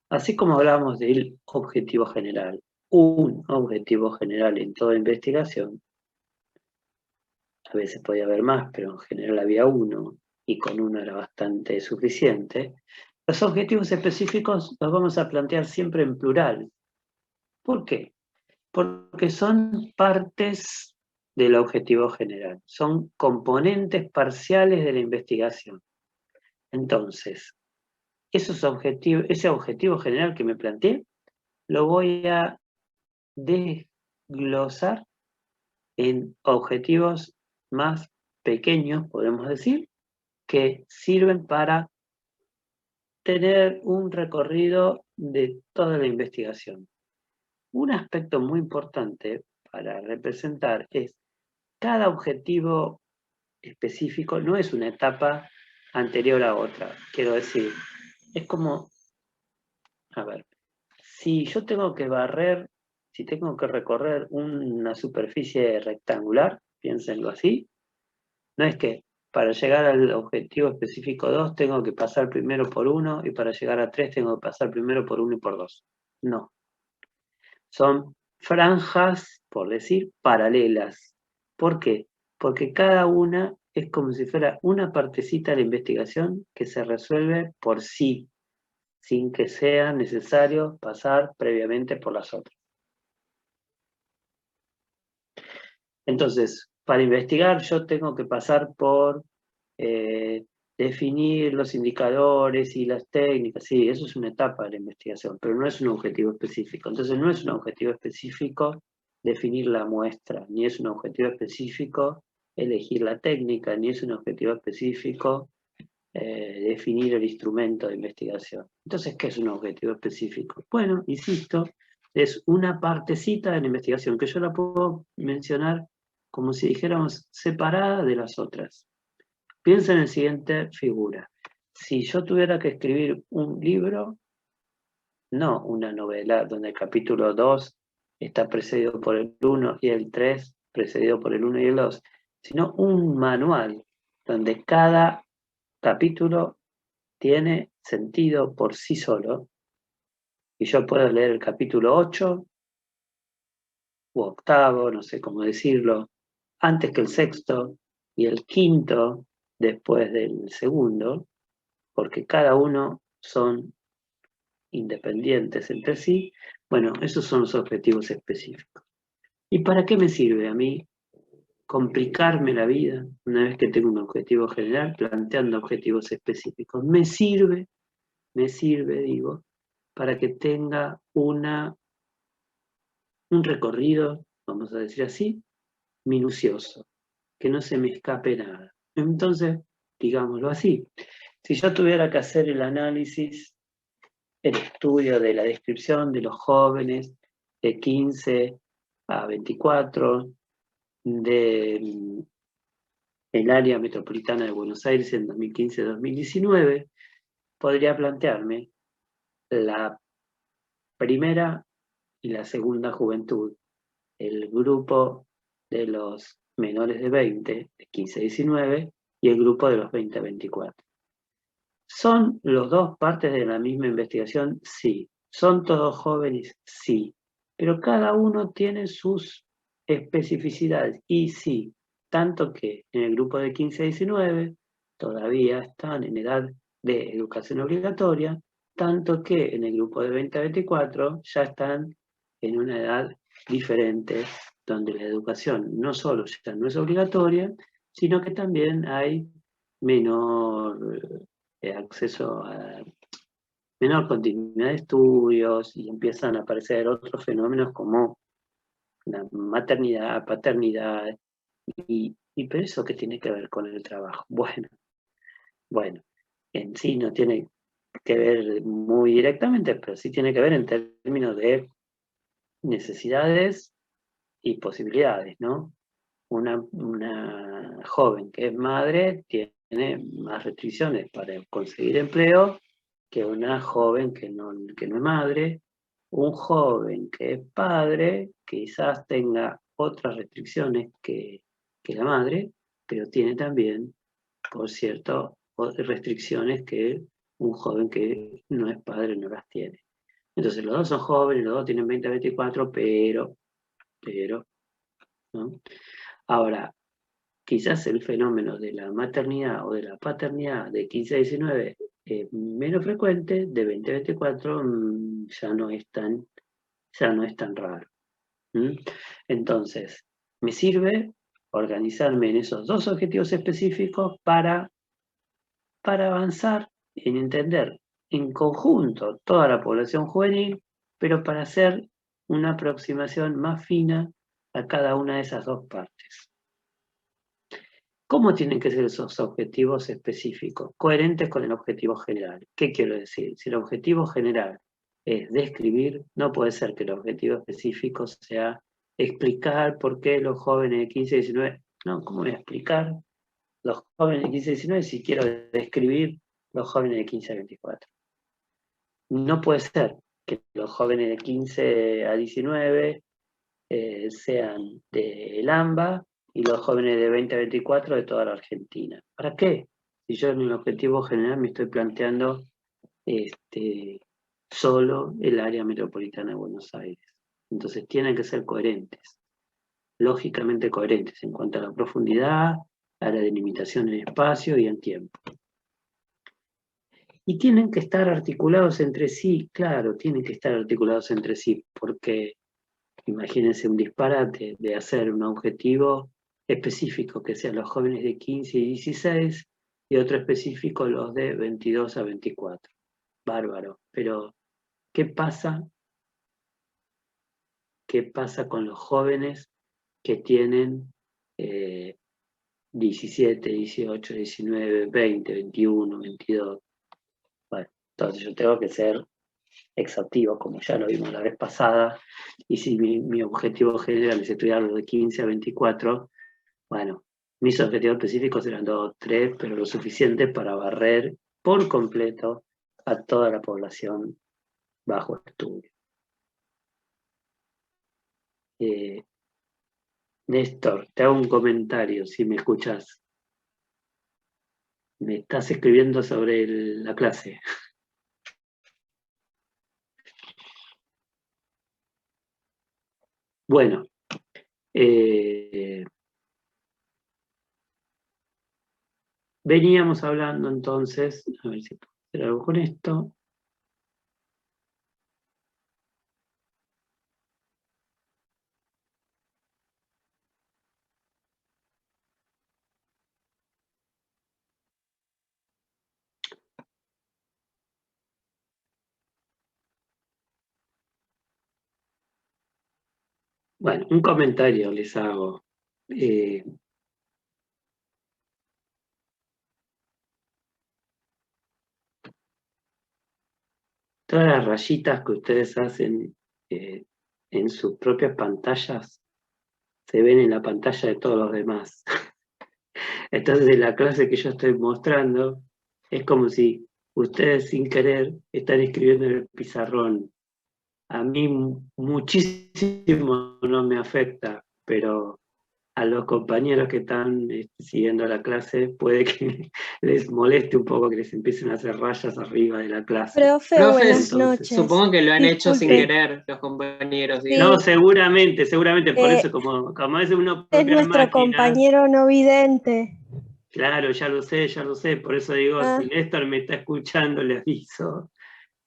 Así como hablamos del objetivo general, un objetivo general en toda investigación, a veces podía haber más, pero en general había uno, y con uno era bastante suficiente. Los objetivos específicos los vamos a plantear siempre en plural. ¿Por qué? Porque son partes del objetivo general, son componentes parciales de la investigación. Entonces, ese objetivo general que me planteé, lo voy a desglosar en objetivos más pequeños, podemos decir, que sirven para tener un recorrido de toda la investigación. Un aspecto muy importante para representar es cada objetivo específico no es una etapa anterior a otra. Quiero decir, es como, a ver, si yo tengo que barrer, si tengo que recorrer una superficie rectangular, piénsenlo así, no es que para llegar al objetivo específico 2 tengo que pasar primero por 1 y para llegar a 3 tengo que pasar primero por 1 y por 2. No. Son franjas, por decir, paralelas. ¿Por qué? Porque cada una es como si fuera una partecita de la investigación que se resuelve por sí, sin que sea necesario pasar previamente por las otras. Entonces, para investigar yo tengo que pasar por definir los indicadores y las técnicas. Sí, eso es una etapa de la investigación, pero no es un objetivo específico. Entonces, no es un objetivo específico definir la muestra, ni es un objetivo específico elegir la técnica, ni es un objetivo específico definir el instrumento de investigación. Entonces, ¿qué es un objetivo específico? Bueno, insisto, es una partecita de la investigación que yo la puedo mencionar como si dijéramos separada de las otras. Piensa en la siguiente figura. Si yo tuviera que escribir un libro, no una novela donde el capítulo 2 está precedido por el 1 y el 3 precedido por el 1 y el 2, sino un manual donde cada capítulo tiene sentido por sí solo, y yo puedo leer el capítulo 8 u octavo, no sé cómo decirlo, antes que el sexto, y el quinto después del segundo, porque cada uno son independientes entre sí. Bueno, esos son los objetivos específicos. ¿Y para qué me sirve a mí complicarme la vida una vez que tengo un objetivo general planteando objetivos específicos? Me sirve, digo, para que tenga un recorrido, vamos a decir así, minucioso, que no se me escape nada. Entonces, digámoslo así, si yo tuviera que hacer el análisis, el estudio de la descripción de los jóvenes de 15 a 24 del área metropolitana de Buenos Aires en 2015-2019, podría plantearme la primera y la segunda juventud, el grupo de los menores de 20, de 15 a 19, y el grupo de los 20 a 24. ¿Son los dos partes de la misma investigación? Sí. ¿Son todos jóvenes? Sí. Pero cada uno tiene sus especificidades. Y sí, tanto que en el grupo de 15 a 19 todavía están en edad de educación obligatoria, tanto que en el grupo de 20 a 24 ya están en una edad diferente, donde la educación no solo ya no es obligatoria, sino que también hay menor acceso a menor continuidad de estudios, y empiezan a aparecer otros fenómenos como la maternidad, paternidad, pero eso qué tiene que ver con el trabajo. Bueno, en sí no tiene que ver muy directamente, pero sí tiene que ver en términos de necesidades y posibilidades, ¿no? Una joven que es madre tiene más restricciones para conseguir empleo que una joven que no es madre. Un joven que es padre quizás tenga otras restricciones que la madre, pero tiene también, por cierto, restricciones que un joven que no es padre no las tiene. Entonces los dos son jóvenes, los dos tienen 20 a 24, pero, ¿no? Ahora, quizás el fenómeno de la maternidad o de la paternidad de 15 a 19 es menos frecuente, de 20 a 24 ya no es tan raro. Entonces, me sirve organizarme en esos dos objetivos específicos para avanzar en entender en conjunto toda la población juvenil, pero para hacer una aproximación más fina a cada una de esas dos partes. ¿Cómo tienen que ser esos objetivos específicos? Coherentes con el objetivo general. ¿Qué quiero decir? Si el objetivo general es describir, no puede ser que el objetivo específico sea explicar por qué los jóvenes de 15 a 19... No, ¿cómo voy a explicar los jóvenes de 15 a 19 si quiero describir los jóvenes de 15 a 24? No puede ser que los jóvenes de 15 a 19 sean de AMBA y los jóvenes de 20 a 24 de toda la Argentina. ¿Para qué? Si yo en el objetivo general me estoy planteando solo el área metropolitana de Buenos Aires. Entonces tienen que ser coherentes, lógicamente coherentes en cuanto a la profundidad, a la delimitación en espacio y en tiempo. Y tienen que estar articulados entre sí, claro, tienen que estar articulados entre sí, porque imagínense un disparate de hacer un objetivo específico que sean los jóvenes de 15 y 16 y otro específico los de 22 a 24. Bárbaro. Pero, ¿qué pasa? ¿Qué pasa con los jóvenes que tienen 17, 18, 19, 20, 21, 22? Bueno, entonces yo tengo que ser exhaustivo, como ya lo vimos la vez pasada, y si mi objetivo general es estudiar los de 15 a 24, bueno, mis objetivos específicos eran 2, 3, pero lo suficiente para barrer por completo a toda la población bajo estudio. Néstor, te hago un comentario, si me escuchas. Me estás escribiendo sobre la clase. Bueno, veníamos hablando entonces, a ver si puedo hacer algo con esto. Bueno, un comentario les hago. Todas las rayitas que ustedes hacen en sus propias pantallas se ven en la pantalla de todos los demás. Entonces, en la clase que yo estoy mostrando, es como si ustedes sin querer están escribiendo en el pizarrón. A mí muchísimo no me afecta, pero a los compañeros que están siguiendo la clase puede que les moleste un poco que les empiecen a hacer rayas arriba de la clase. Profe, buenas noches. Supongo que lo han hecho sin Disculpe. querer los compañeros. Sí. No, seguramente, por eso, como es uno Es propia nuestro máquina, compañero no vidente. claro, ya lo sé, por eso digo, si Néstor me está escuchando, le aviso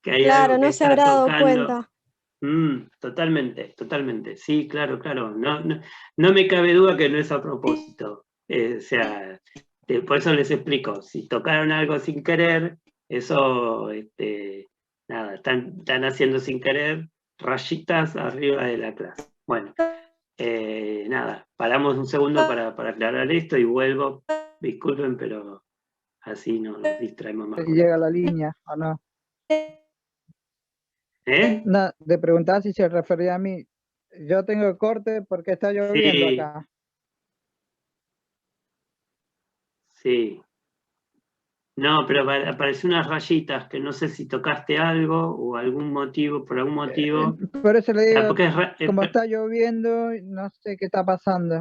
que hay Claro, algo que no se está habrá dado tocando. cuenta. Totalmente, sí, claro, no me cabe duda que no es a propósito, o sea, por eso les explico, si tocaron algo sin querer, eso, nada, están haciendo sin querer rayitas arriba de la clase. Bueno, nada, paramos un segundo para aclarar esto y vuelvo, disculpen, pero así no nos distraemos más. Llega la línea o no. No, te preguntaba si se refería a mí. Yo tengo corte porque está lloviendo Sí. acá. Sí. No, pero apareció unas rayitas que no sé si tocaste algo o por algún motivo. Por eso le digo, Porque como está lloviendo, no sé qué está pasando.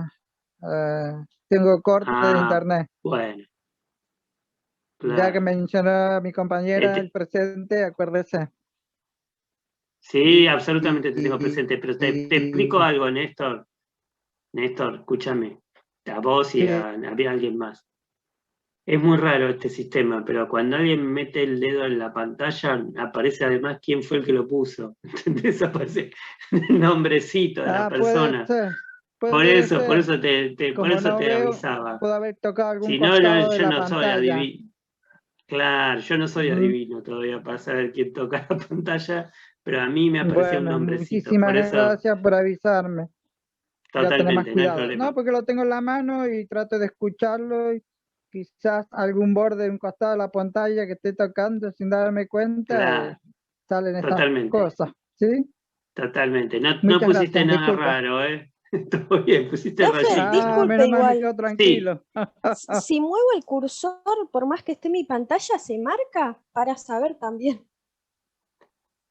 Tengo corte de internet. Bueno. Ya Claro. que mencionó mi compañera el presente, acuérdese. Sí, absolutamente te tengo presente, pero te explico algo, Néstor. Néstor, escúchame. A vos y había alguien más. Es muy raro este sistema, pero cuando alguien mete el dedo en la pantalla, aparece además quién fue el que lo puso. ¿Entendés? Aparece el nombrecito de la persona. Por eso te avisaba. Puedo haber tocado algún Si no, costado de yo la no soy pantalla. adivino. Claro, yo no soy adivino todavía para saber quién toca la pantalla, pero a mí me apareció un nombrecito. Muchísimas por eso, gracias por avisarme. Ya tener más totalmente, no hay cuidado. problema. No, porque lo tengo en la mano y trato de escucharlo. Y quizás algún borde de un costado de la pantalla que esté tocando sin darme cuenta, Claro, salen estas totalmente. cosas. ¿Sí? Totalmente. No Muchas pusiste gracias, nada disculpe. raro, ¿eh? Todo bien, pusiste Profe, rayitas. disculpe menos mal me igual. quedo tranquilo. Si muevo el cursor, por más que esté en mi pantalla, ¿se marca? Para saber también.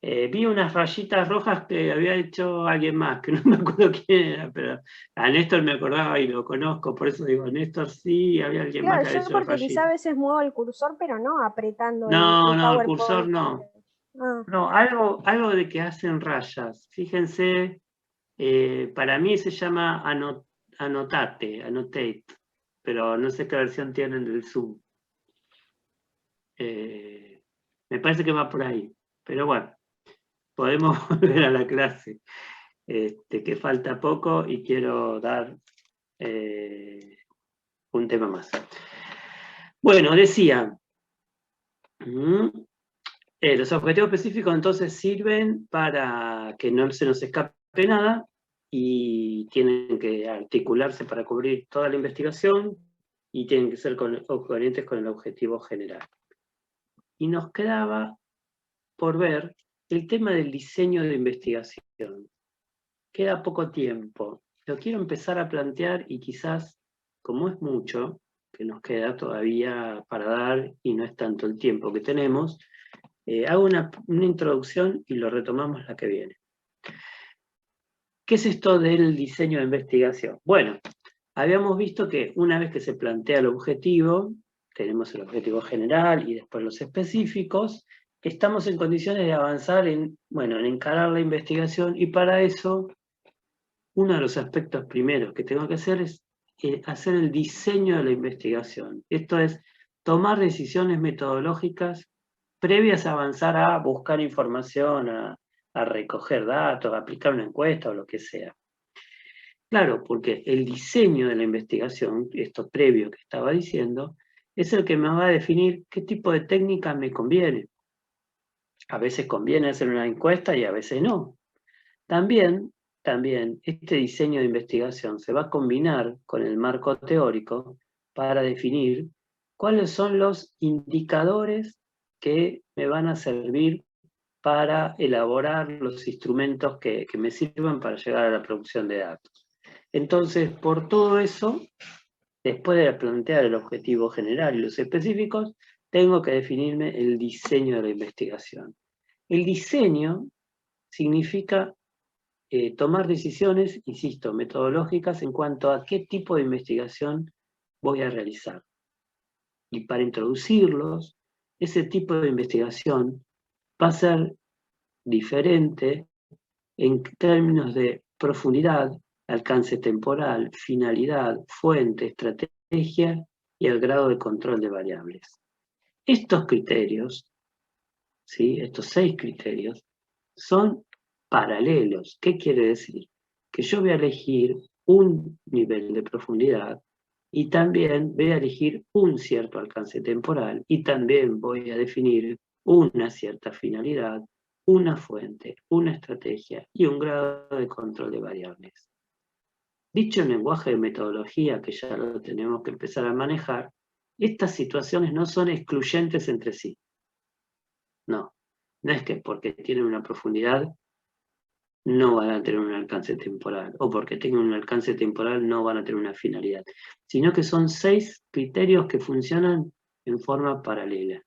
Vi unas rayitas rojas que había hecho alguien más, que no me acuerdo quién era, pero a Néstor me acordaba y lo conozco, por eso digo, Néstor sí, había alguien más Claro, que había yo hecho porque quizá a rayitas. veces muevo el cursor, pero no apretando el No, el PowerPoint. cursor no. No, algo de que hacen rayas. Fíjense, para mí se llama Annotate, pero no sé qué versión tienen del Zoom. Me parece que va por ahí, pero bueno, podemos volver a la clase. que falta poco y quiero dar un tema más. Bueno, decía, los objetivos específicos entonces sirven para que no se nos escape nada y tienen que articularse para cubrir toda la investigación y tienen que ser coherentes con el objetivo general. Y nos quedaba por ver el tema del diseño de investigación. Queda poco tiempo. Lo quiero empezar a plantear y quizás, como es mucho, que nos queda todavía para dar y no es tanto el tiempo que tenemos, hago una introducción y lo retomamos la que viene. ¿Qué es esto del diseño de investigación? Bueno, habíamos visto que una vez que se plantea el objetivo, tenemos el objetivo general y después los específicos, estamos en condiciones de avanzar en encarar la investigación y para eso uno de los aspectos primeros que tengo que hacer es hacer el diseño de la investigación. Esto es tomar decisiones metodológicas previas a avanzar a buscar información, a recoger datos, a aplicar una encuesta o lo que sea. Claro, porque el diseño de la investigación, esto previo que estaba diciendo, es el que me va a definir qué tipo de técnica me conviene. A veces conviene hacer una encuesta y a veces no. También este diseño de investigación se va a combinar con el marco teórico para definir cuáles son los indicadores que me van a servir para elaborar los instrumentos que me sirvan para llegar a la producción de datos. Entonces, por todo eso, después de plantear el objetivo general y los específicos, tengo que definirme el diseño de la investigación. El diseño significa tomar decisiones, insisto, metodológicas en cuanto a qué tipo de investigación voy a realizar. Y para introducirlos, ese tipo de investigación va a ser diferente en términos de profundidad, alcance temporal, finalidad, fuente, estrategia y el grado de control de variables. Estos criterios, ¿sí? Estos 6 criterios, son paralelos. ¿Qué quiere decir? Que yo voy a elegir un nivel de profundidad y también voy a elegir un cierto alcance temporal y también voy a definir una cierta finalidad, una fuente, una estrategia y un grado de control de variables. Dicho en lenguaje de metodología, que ya lo tenemos que empezar a manejar, estas situaciones no son excluyentes entre sí. No es que porque tienen una profundidad no van a tener un alcance temporal, o porque tengan un alcance temporal no van a tener una finalidad, sino que son 6 criterios que funcionan en forma paralela.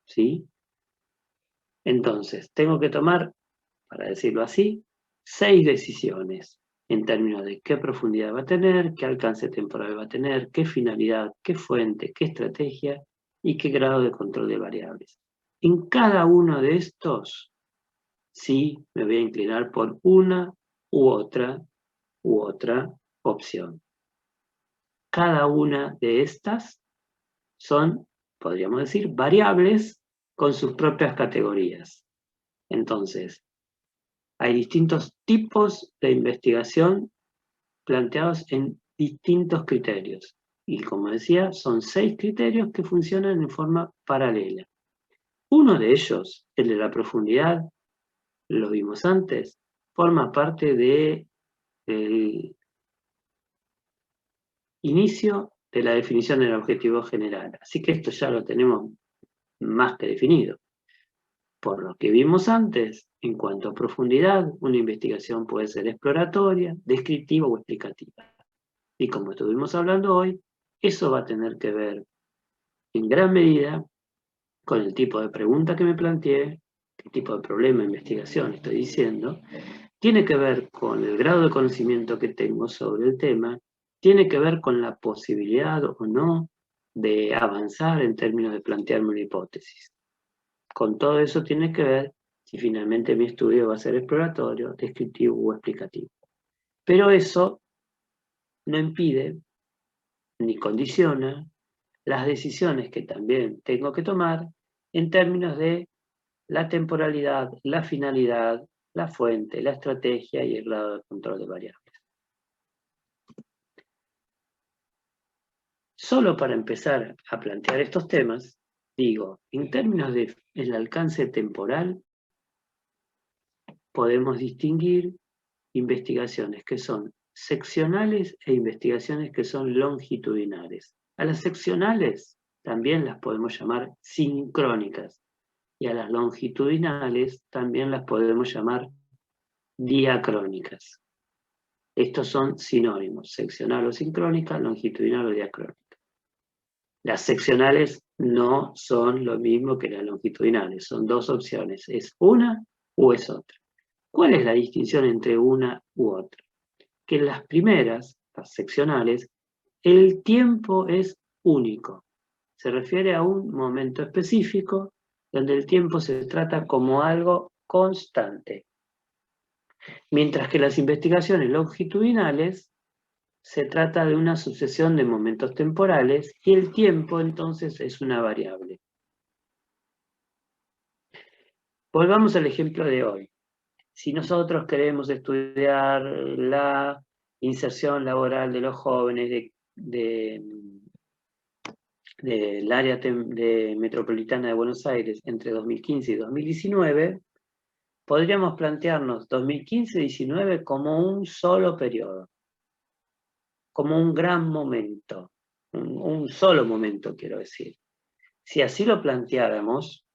¿Sí? Entonces, tengo que tomar, para decirlo así, 6 decisiones en términos de qué profundidad va a tener, qué alcance temporal va a tener, qué finalidad, qué fuente, qué estrategia y qué grado de control de variables. En cada uno de estos, sí me voy a inclinar por una u otra opción. Cada una de estas son, podríamos decir, variables con sus propias categorías. Entonces, hay distintos tipos de investigación planteados en distintos criterios. Y como decía, son 6 criterios que funcionan en forma paralela. Uno de ellos, el de la profundidad, lo vimos antes, forma parte del inicio de la definición del objetivo general. Así que esto ya lo tenemos más que definido. Por lo que vimos antes, en cuanto a profundidad, una investigación puede ser exploratoria, descriptiva o explicativa. Y como estuvimos hablando hoy, eso va a tener que ver en gran medida con el tipo de pregunta que me planteé, qué tipo de problema de investigación estoy diciendo, tiene que ver con el grado de conocimiento que tengo sobre el tema, tiene que ver con la posibilidad o no de avanzar en términos de plantearme una hipótesis. Con todo eso tiene que ver si finalmente mi estudio va a ser exploratorio, descriptivo o explicativo. Pero eso no impide ni condiciona las decisiones que también tengo que tomar en términos de la temporalidad, la finalidad, la fuente, la estrategia y el grado de control de variables. Solo para empezar a plantear estos temas, digo, en términos del alcance temporal, podemos distinguir investigaciones que son seccionales e investigaciones que son longitudinales. A las seccionales también las podemos llamar sincrónicas y a las longitudinales también las podemos llamar diacrónicas. Estos son sinónimos, seccional o sincrónica, longitudinal o diacrónica. Las seccionales no son lo mismo que las longitudinales, son dos opciones, es una o es otra. ¿Cuál es la distinción entre una u otra? Que en las primeras, las seccionales, el tiempo es único. Se refiere a un momento específico donde el tiempo se trata como algo constante. Mientras que las investigaciones longitudinales se trata de una sucesión de momentos temporales y el tiempo entonces es una variable. Volvamos al ejemplo de hoy. Si nosotros queremos estudiar la inserción laboral de los jóvenes del área metropolitana de Buenos Aires entre 2015 y 2019, podríamos plantearnos 2015-19 como un solo periodo, como un gran momento, un solo momento quiero decir. Si así lo planteáramos,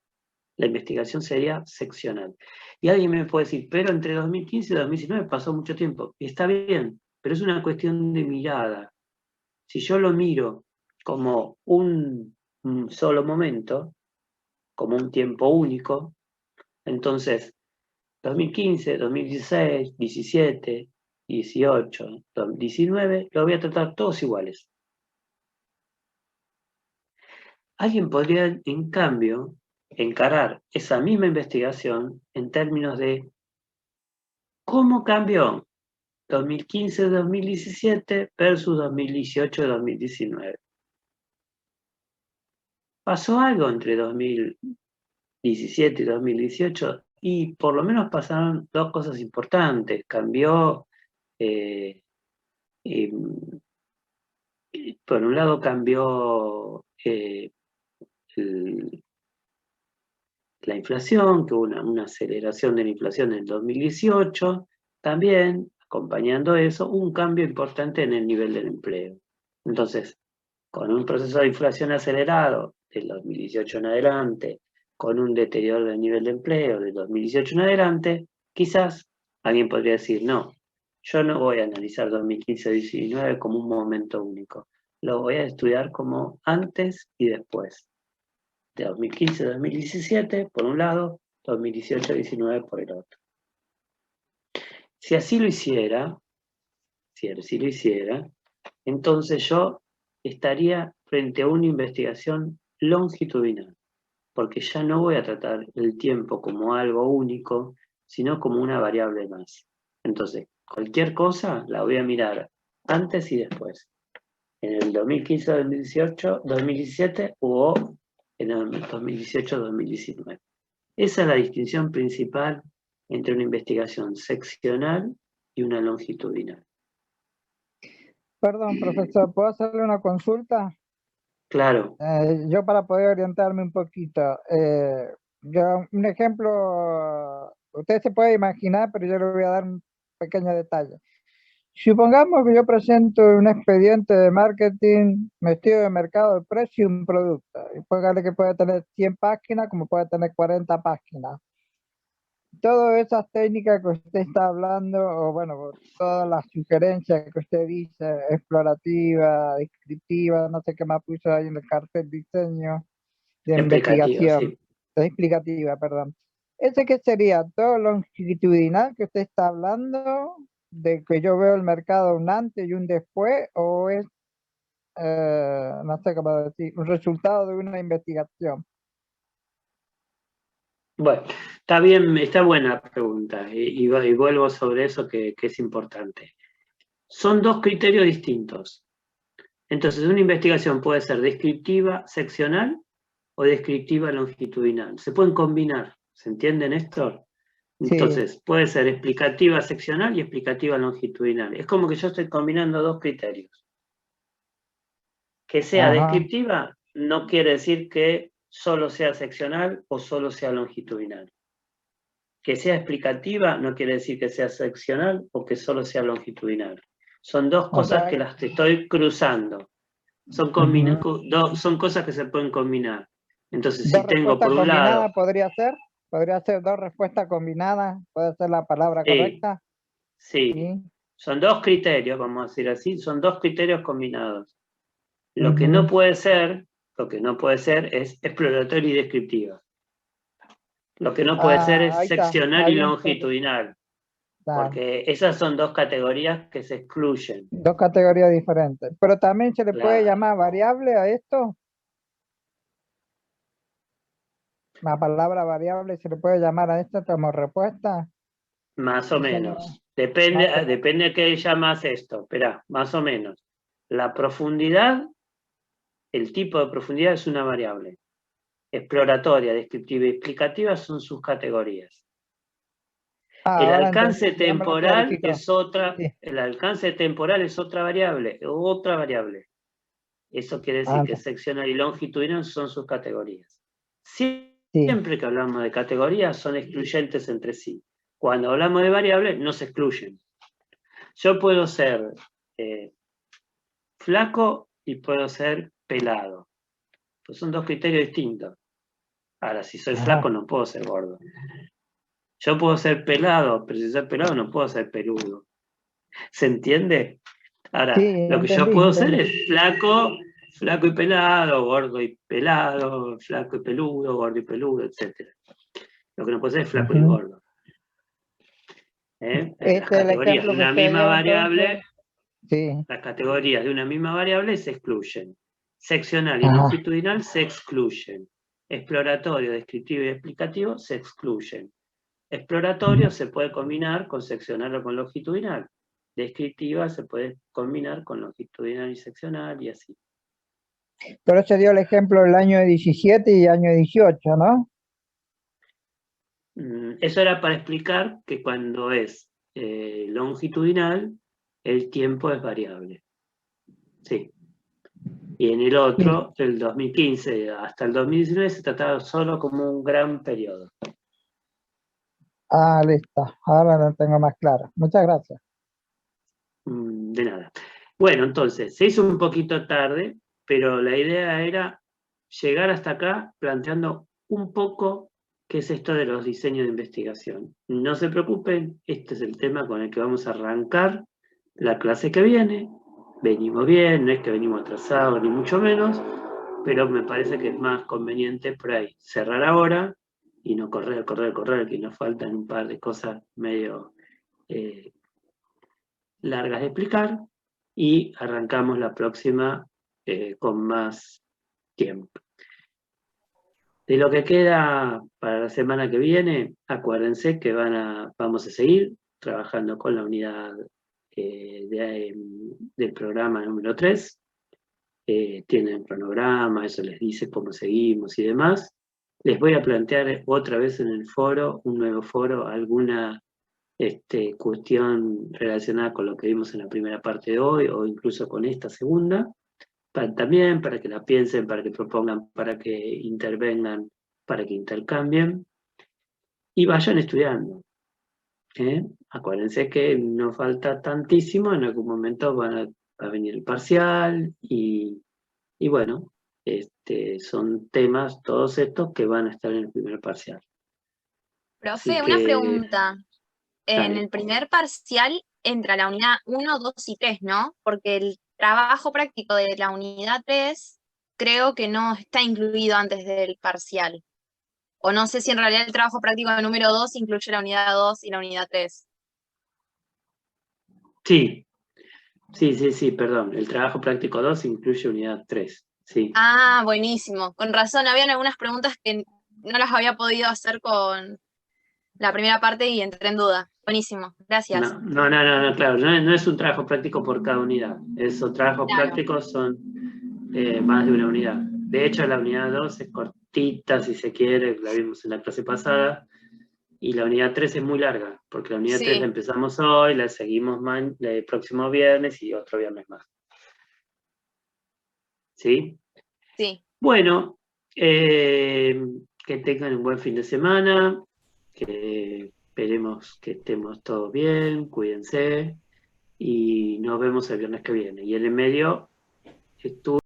la investigación sería seccional. Y alguien me puede decir, pero entre 2015 y 2019 pasó mucho tiempo. Y está bien, pero es una cuestión de mirada. Si yo lo miro como un solo momento, como un tiempo único, entonces 2015, 2016, 17, 18, 19, lo voy a tratar todos iguales. Alguien podría, en cambio, encarar esa misma investigación en términos de cómo cambió 2015-2017 versus 2018-2019. Pasó algo entre 2017 y 2018 y por lo menos pasaron dos cosas importantes. Cambió, por un lado cambió la inflación, que hubo una aceleración de la inflación en el 2018, también, acompañando eso, un cambio importante en el nivel del empleo. Entonces, con un proceso de inflación acelerado del 2018 en adelante, con un deterioro del nivel de empleo del 2018 en adelante, quizás alguien podría decir, no, yo no voy a analizar 2015-19 como un momento único, lo voy a estudiar como antes y después. De 2015-2017 por un lado, 2018-19 por el otro. Si así lo hiciera, entonces yo estaría frente a una investigación longitudinal, porque ya no voy a tratar el tiempo como algo único, sino como una variable más. Entonces, cualquier cosa la voy a mirar antes y después. En el 2015-2018, 2017 o en el 2018-2019. Esa es la distinción principal entre una investigación seccional y una longitudinal. Perdón, profesor, ¿puedo hacerle una consulta? Claro. Yo para poder orientarme un poquito, un ejemplo, usted se puede imaginar, pero yo le voy a dar un pequeño detalle. Supongamos que yo presento un expediente de marketing, me estudio de mercado, de precio y un producto. Y póngale que puede tener 100 páginas como puede tener 40 páginas. Todas esas técnicas que usted está hablando, o bueno, todas las sugerencias que usted dice, explorativa, descriptiva, no sé qué más puso ahí en el cartel diseño, de investigación, Sí. explicativa, perdón. ¿Ese qué sería? ¿Todo longitudinal que usted está hablando? ¿De que yo veo el mercado un antes y un después? ¿O es, no sé cómo decir, un resultado de una investigación? Bueno, está bien, está buena pregunta y vuelvo sobre eso que es importante. Son dos criterios distintos. Entonces, una investigación puede ser descriptiva seccional o descriptiva longitudinal. Se pueden combinar, ¿se entiende, Néstor? Entonces, puede ser explicativa seccional y explicativa longitudinal. Es como que yo estoy combinando dos criterios. Que sea descriptiva no quiere decir que solo sea seccional o solo sea longitudinal. Que sea explicativa no quiere decir que sea seccional o que solo sea longitudinal. Son dos cosas que las estoy cruzando. Son cosas que se pueden combinar. Entonces, si tengo por un lado... ¿Podría ser dos respuestas combinadas? ¿Puede ser la palabra correcta? Sí. Son dos criterios, vamos a decir así, son dos criterios combinados. Lo que no puede ser es exploratoria y descriptiva. Lo que no puede ser es seccional y longitudinal. Porque esas son dos categorías que se excluyen. Dos categorías diferentes. Pero también se le puede llamar variable a esto. La palabra variable se le puede llamar a esto como respuesta. Más o menos. Depende de qué llamas esto. Esperá, más o menos. La profundidad, el tipo de profundidad es una variable. Exploratoria, descriptiva y explicativa son sus categorías. El alcance temporal es otra, el alcance temporal es otra variable. Eso quiere decir que seccional y longitudinal son sus categorías. Siempre que hablamos de categorías son excluyentes entre sí. Cuando hablamos de variables no se excluyen. Yo puedo ser flaco y puedo ser pelado. Pues son dos criterios distintos. Ahora, si soy flaco no puedo ser gordo. Yo puedo ser pelado, pero si soy pelado no puedo ser peludo. ¿Se entiende? Ahora, lo que yo puedo ser es flaco y pelado, gordo y pelado, flaco y peludo, gordo y peludo, etc. Lo que no puedo ser es flaco y gordo. Las categorías de una misma variable, las categorías de una misma variable se excluyen. Seccional y longitudinal se excluyen. Exploratorio, descriptivo y explicativo se excluyen. Exploratorio se puede combinar con seccional o con longitudinal. Descriptiva se puede combinar con longitudinal y seccional y así. Pero se dio el ejemplo del año 17 y año 18, ¿no? Eso era para explicar que cuando es longitudinal, el tiempo es variable. Sí. Y en el otro, del 2015 hasta el 2019, se trataba solo como un gran periodo. Listo. Ahora lo tengo más claro. Muchas gracias. De nada. Bueno, entonces, se hizo un poquito tarde, pero la idea era llegar hasta acá planteando un poco qué es esto de los diseños de investigación. No se preocupen, este es el tema con el que vamos a arrancar la clase que viene. Venimos bien, no es que venimos atrasados, ni mucho menos, pero me parece que es más conveniente por ahí cerrar ahora y no correr, que nos faltan un par de cosas medio largas de explicar, y arrancamos la próxima con más tiempo. De lo que queda para la semana que viene, acuérdense que vamos a seguir trabajando con la unidad del programa número 3. Tienen cronograma, eso les dice cómo seguimos y demás. Les voy a plantear otra vez en el foro, un nuevo foro, alguna cuestión relacionada con lo que vimos en la primera parte de hoy, o incluso con esta segunda, también para que la piensen, para que propongan, para que intervengan, para que intercambien, y vayan estudiando. Acuérdense que no falta tantísimo, en algún momento va a venir el parcial, y bueno, son temas todos estos que van a estar en el primer parcial. Profe, una pregunta. En el primer parcial entra la unidad 1, 2 y 3, ¿no? Porque el trabajo práctico de la unidad 3 creo que no está incluido antes del parcial. O no sé si en realidad el trabajo práctico de número 2 incluye la unidad 2 y la unidad 3. Sí, perdón. El trabajo práctico 2 incluye unidad 3. Sí. Ah, buenísimo. Con razón, habían algunas preguntas que no las había podido hacer con la primera parte y entré en duda. Buenísimo, gracias. No, claro, no es un trabajo práctico por cada unidad. Esos trabajos prácticos son más de una unidad. De hecho, la unidad 2 es cortita, si se quiere, la vimos en la clase pasada, Y la unidad 3 es muy larga, porque la unidad Sí. 3 la empezamos hoy, la seguimos el próximo viernes y otro viernes más. ¿Sí? Sí. Bueno, que tengan un buen fin de semana, que esperemos que estemos todos bien, cuídense y nos vemos el viernes que viene. Y en el medio estuve